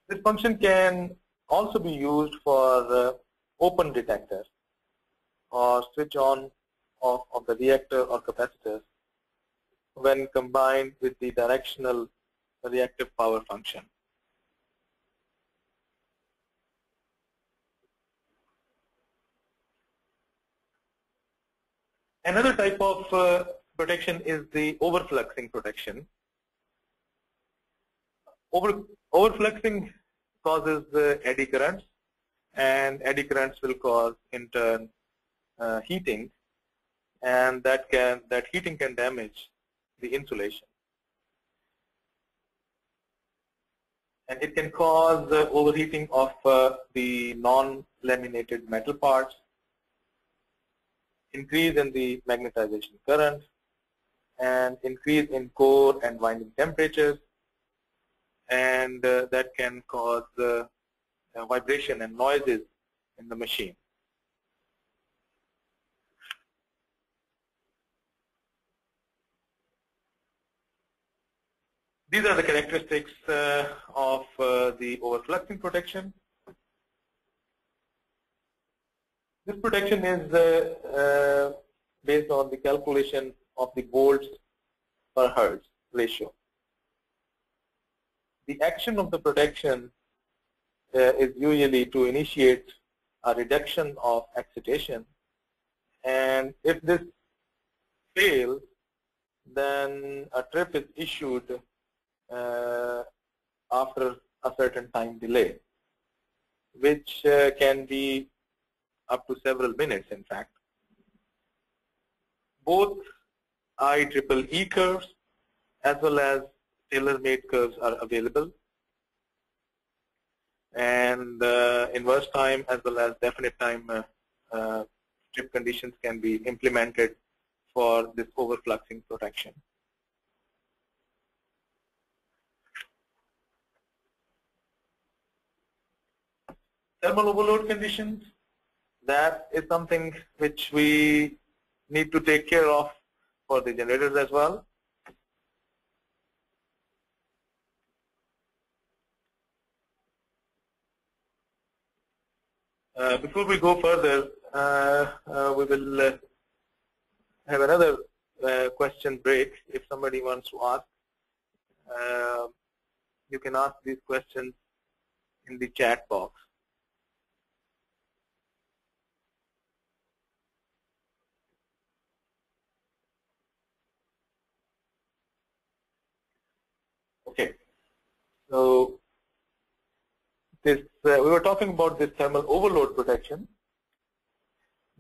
This function can also be used for open detectors or switch on off of the reactor or capacitors when combined with the directional reactive power function. Another type of protection is the overfluxing protection. Overfluxing causes eddy currents, and eddy currents will cause in turn heating, and that heating can damage the insulation, and it can cause overheating of the non-laminated metal parts, increase in the magnetization current, and increase in core and winding temperatures, and that can cause vibration and noises in the machine. These are the characteristics of the overfluxing protection. This protection is based on the calculation of the volts per hertz ratio. The action of the protection is usually to initiate a reduction of excitation, and if this fails, then a trip is issued after a certain time delay, which can be up to several minutes, in fact. Both IEEE curves as well as tailor-made curves are available, and inverse time as well as definite time trip conditions can be implemented for this overfluxing protection. Thermal overload conditions, that is something which we need to take care of for the generators as well. Before we go further, we will have another question break. If somebody wants to ask, you can ask these questions in the chat box. Okay, so this we were talking about this thermal overload protection.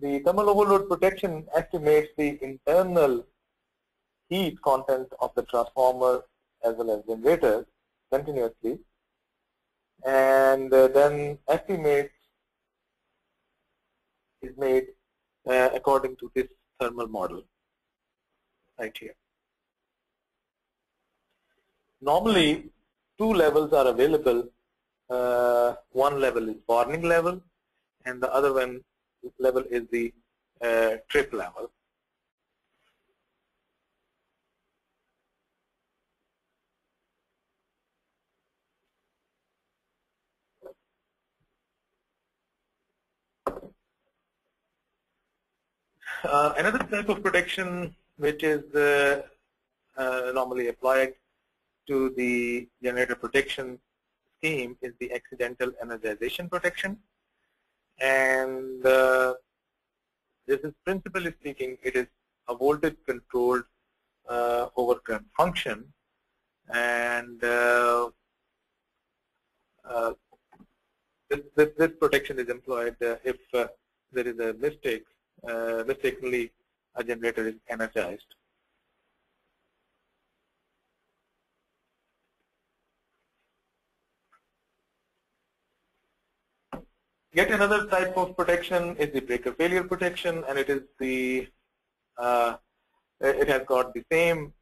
The thermal overload protection estimates the internal heat content of the transformer as well as generator continuously, and then estimates is made according to this thermal model right here. Normally, two levels are available. One level is warning level, and the other one level is the trip level. Another type of protection which is normally applied to the generator protection scheme is the accidental energization protection, and this is, principally speaking, it is a voltage controlled overcurrent function, and this protection is employed if there is a mistake, mistakenly a generator is energized. Yet another type of protection is the breaker failure protection, and it is the it has got the same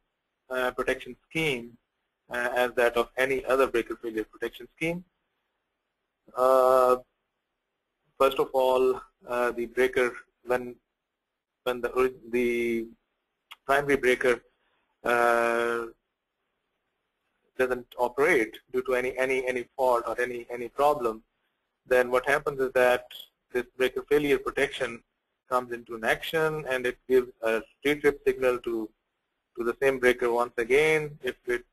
protection scheme as that of any other breaker failure protection scheme. First of all, the breaker when the primary breaker doesn't operate due to any fault or any problem, then what happens is that this breaker failure protection comes into an action, and it gives a retrip signal to the same breaker once again. If it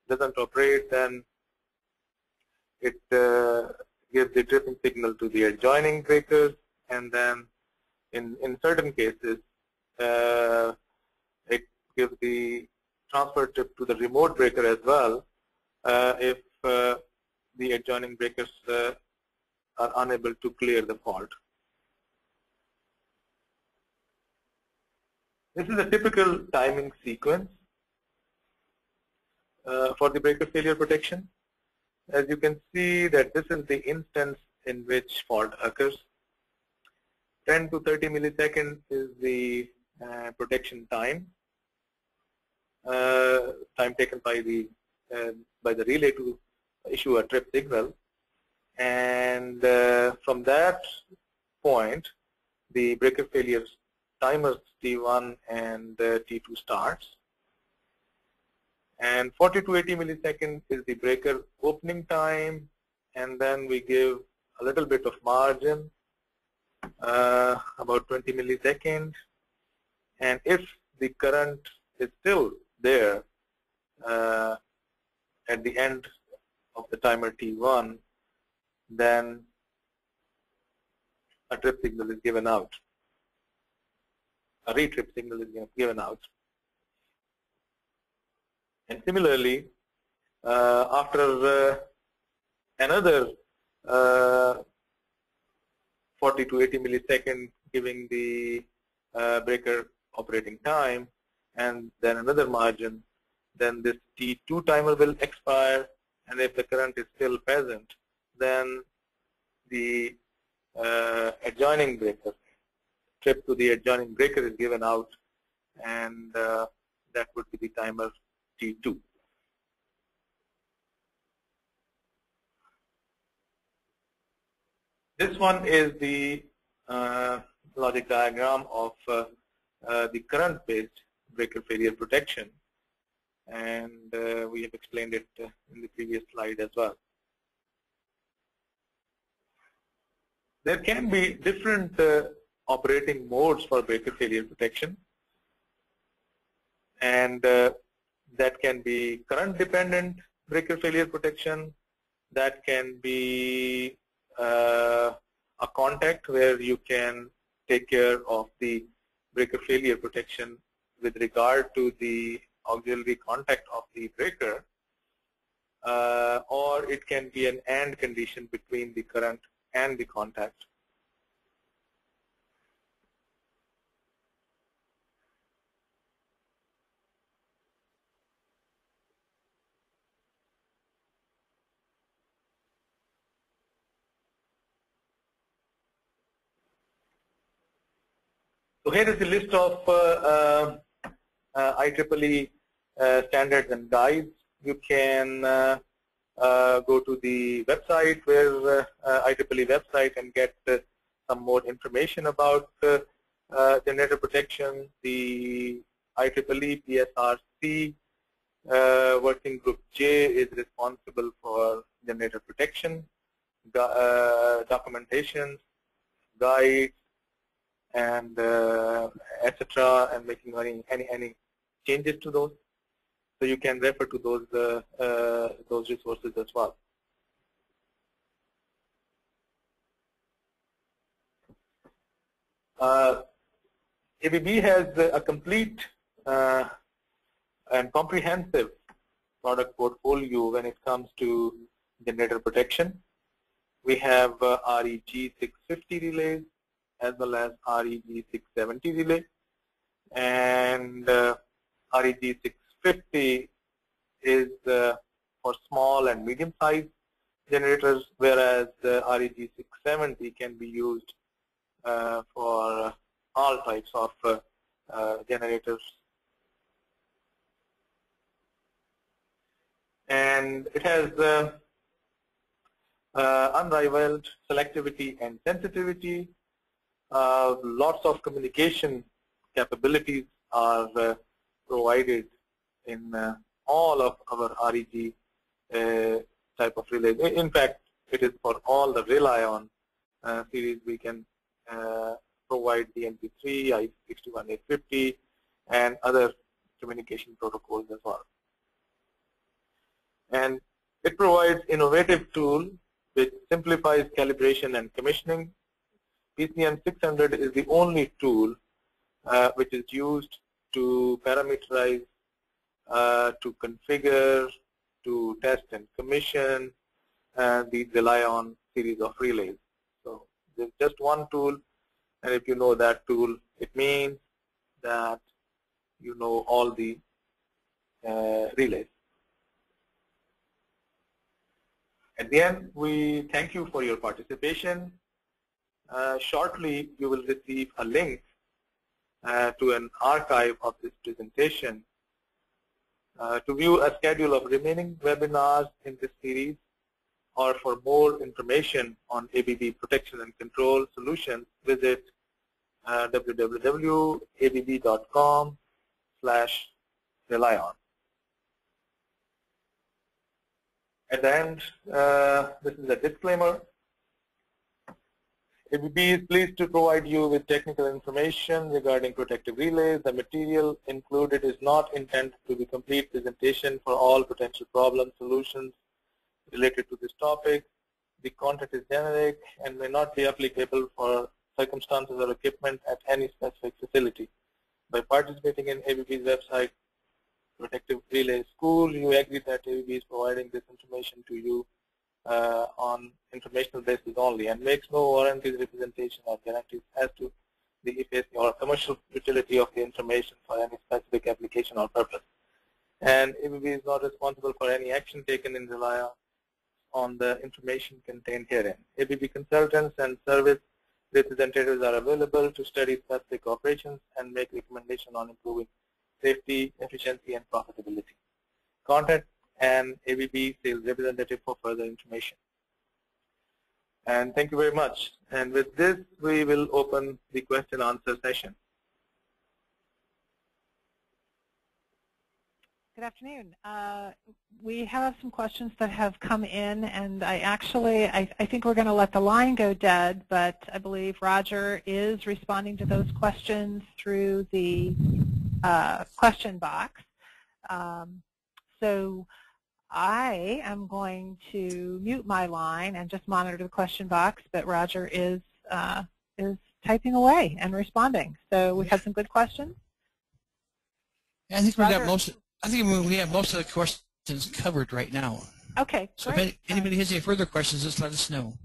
doesn't operate, then it gives the tripping signal to the adjoining breakers, and then in certain cases it gives the transfer trip to the remote breaker as well if the adjoining breakers are unable to clear the fault. This is a typical timing sequence for the breaker failure protection. As you can see that this is the instance in which fault occurs. 10 to 30 milliseconds is the protection time, time taken by the relay to issue a trip signal, and from that point the breaker failure timers T1 and T2 starts, and 40 to 80 milliseconds is the breaker opening time, and then we give a little bit of margin, about 20 milliseconds, and if the current is still there at the end of the timer T1, then a trip signal is given out. A retrip signal is given out. And similarly, after another 40 to 80 milliseconds giving the breaker operating time, and then another margin, then this T2 timer will expire, and if the current is still present, then the adjoining breaker, trip to the adjoining breaker is given out, and that would be the timer T2. This one is the logic diagram of the current-based breaker failure protection, and we have explained it in the previous slide as well. There can be different operating modes for breaker failure protection, and that can be current-dependent breaker failure protection. That can be a contact where you can take care of the breaker failure protection with regard to the auxiliary contact of the breaker, or it can be an AND condition between the current and the contact. So here is the list of IEEE standards and guides. You can go to the website, where IEEE website, and get some more information about generator protection. The IEEE PSRC Working Group J is responsible for generator protection, documentation, guides, and etc., and making any changes to those. So you can refer to those resources as well. ABB has a complete and comprehensive product portfolio when it comes to generator protection. We have REG 650 relays as well as REG 670 relay, and REG 650 is for small and medium sized generators, whereas REG 670 can be used for all types of generators. And it has unrivaled selectivity and sensitivity. Lots of communication capabilities are provided in all of our REG type of relays. In fact, it is for all the Relion series. We can provide the MP3, I61850, and other communication protocols as well. And it provides innovative tool which simplifies calibration and commissioning. PCM 600 is the only tool which is used to parameterize, to configure, to test and commission the Relion series of relays. So there's just one tool, and if you know that tool, it means that you know all the relays. At the end, we thank you for your participation. Shortly, you will receive a link to an archive of this presentation. To view a schedule of remaining webinars in this series, or for more information on ABB protection and control solutions, visit www.abb.com/Relion. At the end, this is a disclaimer. ABB is pleased to provide you with technical information regarding protective relays. The material included is not intended to be a complete presentation for all potential problem solutions related to this topic. The content is generic and may not be applicable for circumstances or equipment at any specific facility. By participating in ABB's website, Protective Relay School, you agree that ABB is providing this information to you on informational basis only, and makes no warranties, representation, or guarantees as to the efficacy or commercial utility of the information for any specific application or purpose. And ABB is not responsible for any action taken in Relion on the information contained herein. ABB consultants and service representatives are available to study specific operations and make recommendations on improving safety, efficiency, and profitability. Contact an ABB sales representative for further information. And thank you very much. And with this, we will open the question answer session. Good afternoon. We have some questions that have come in, and I think we're going to let the line go dead, but I believe Roger is responding to those questions through the question box. So I am going to mute my line and just monitor the question box, but Roger is typing away and responding. So we have some good questions. I think Roger? we got most. I think we have most of the questions covered right now. Okay. So great. if anybody has any further questions, just let us know.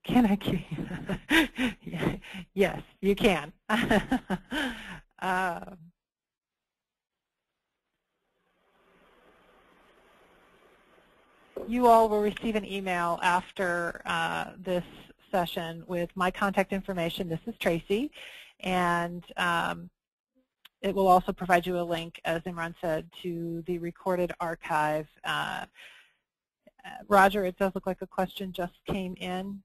Can I keep? Yes, you can. You all will receive an email after this session with my contact information. This is Tracy, and it will also provide you a link, as Imran said, to the recorded archive. Roger, it does look like a question just came in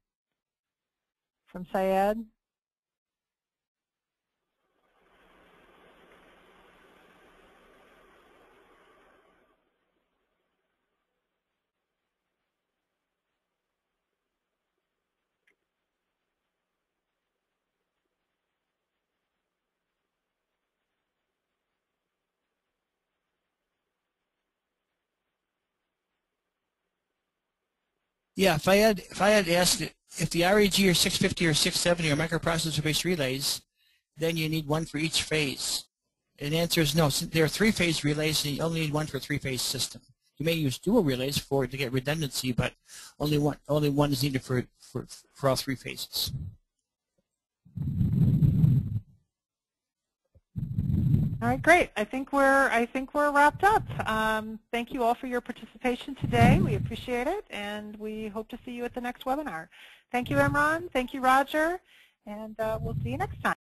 from Syed. Yeah, if I had asked if the REG or 650 or 670 are microprocessor-based relays, then you need one for each phase. And the answer is no. There are three-phase relays, and you only need one for a three-phase system. You may use dual relays to get redundancy, but only one is needed for all three phases. All right, great. I think we're wrapped up. Thank you all for your participation today. We appreciate it, and we hope to see you at the next webinar. Thank you, Imran. Thank you, Roger, and we'll see you next time.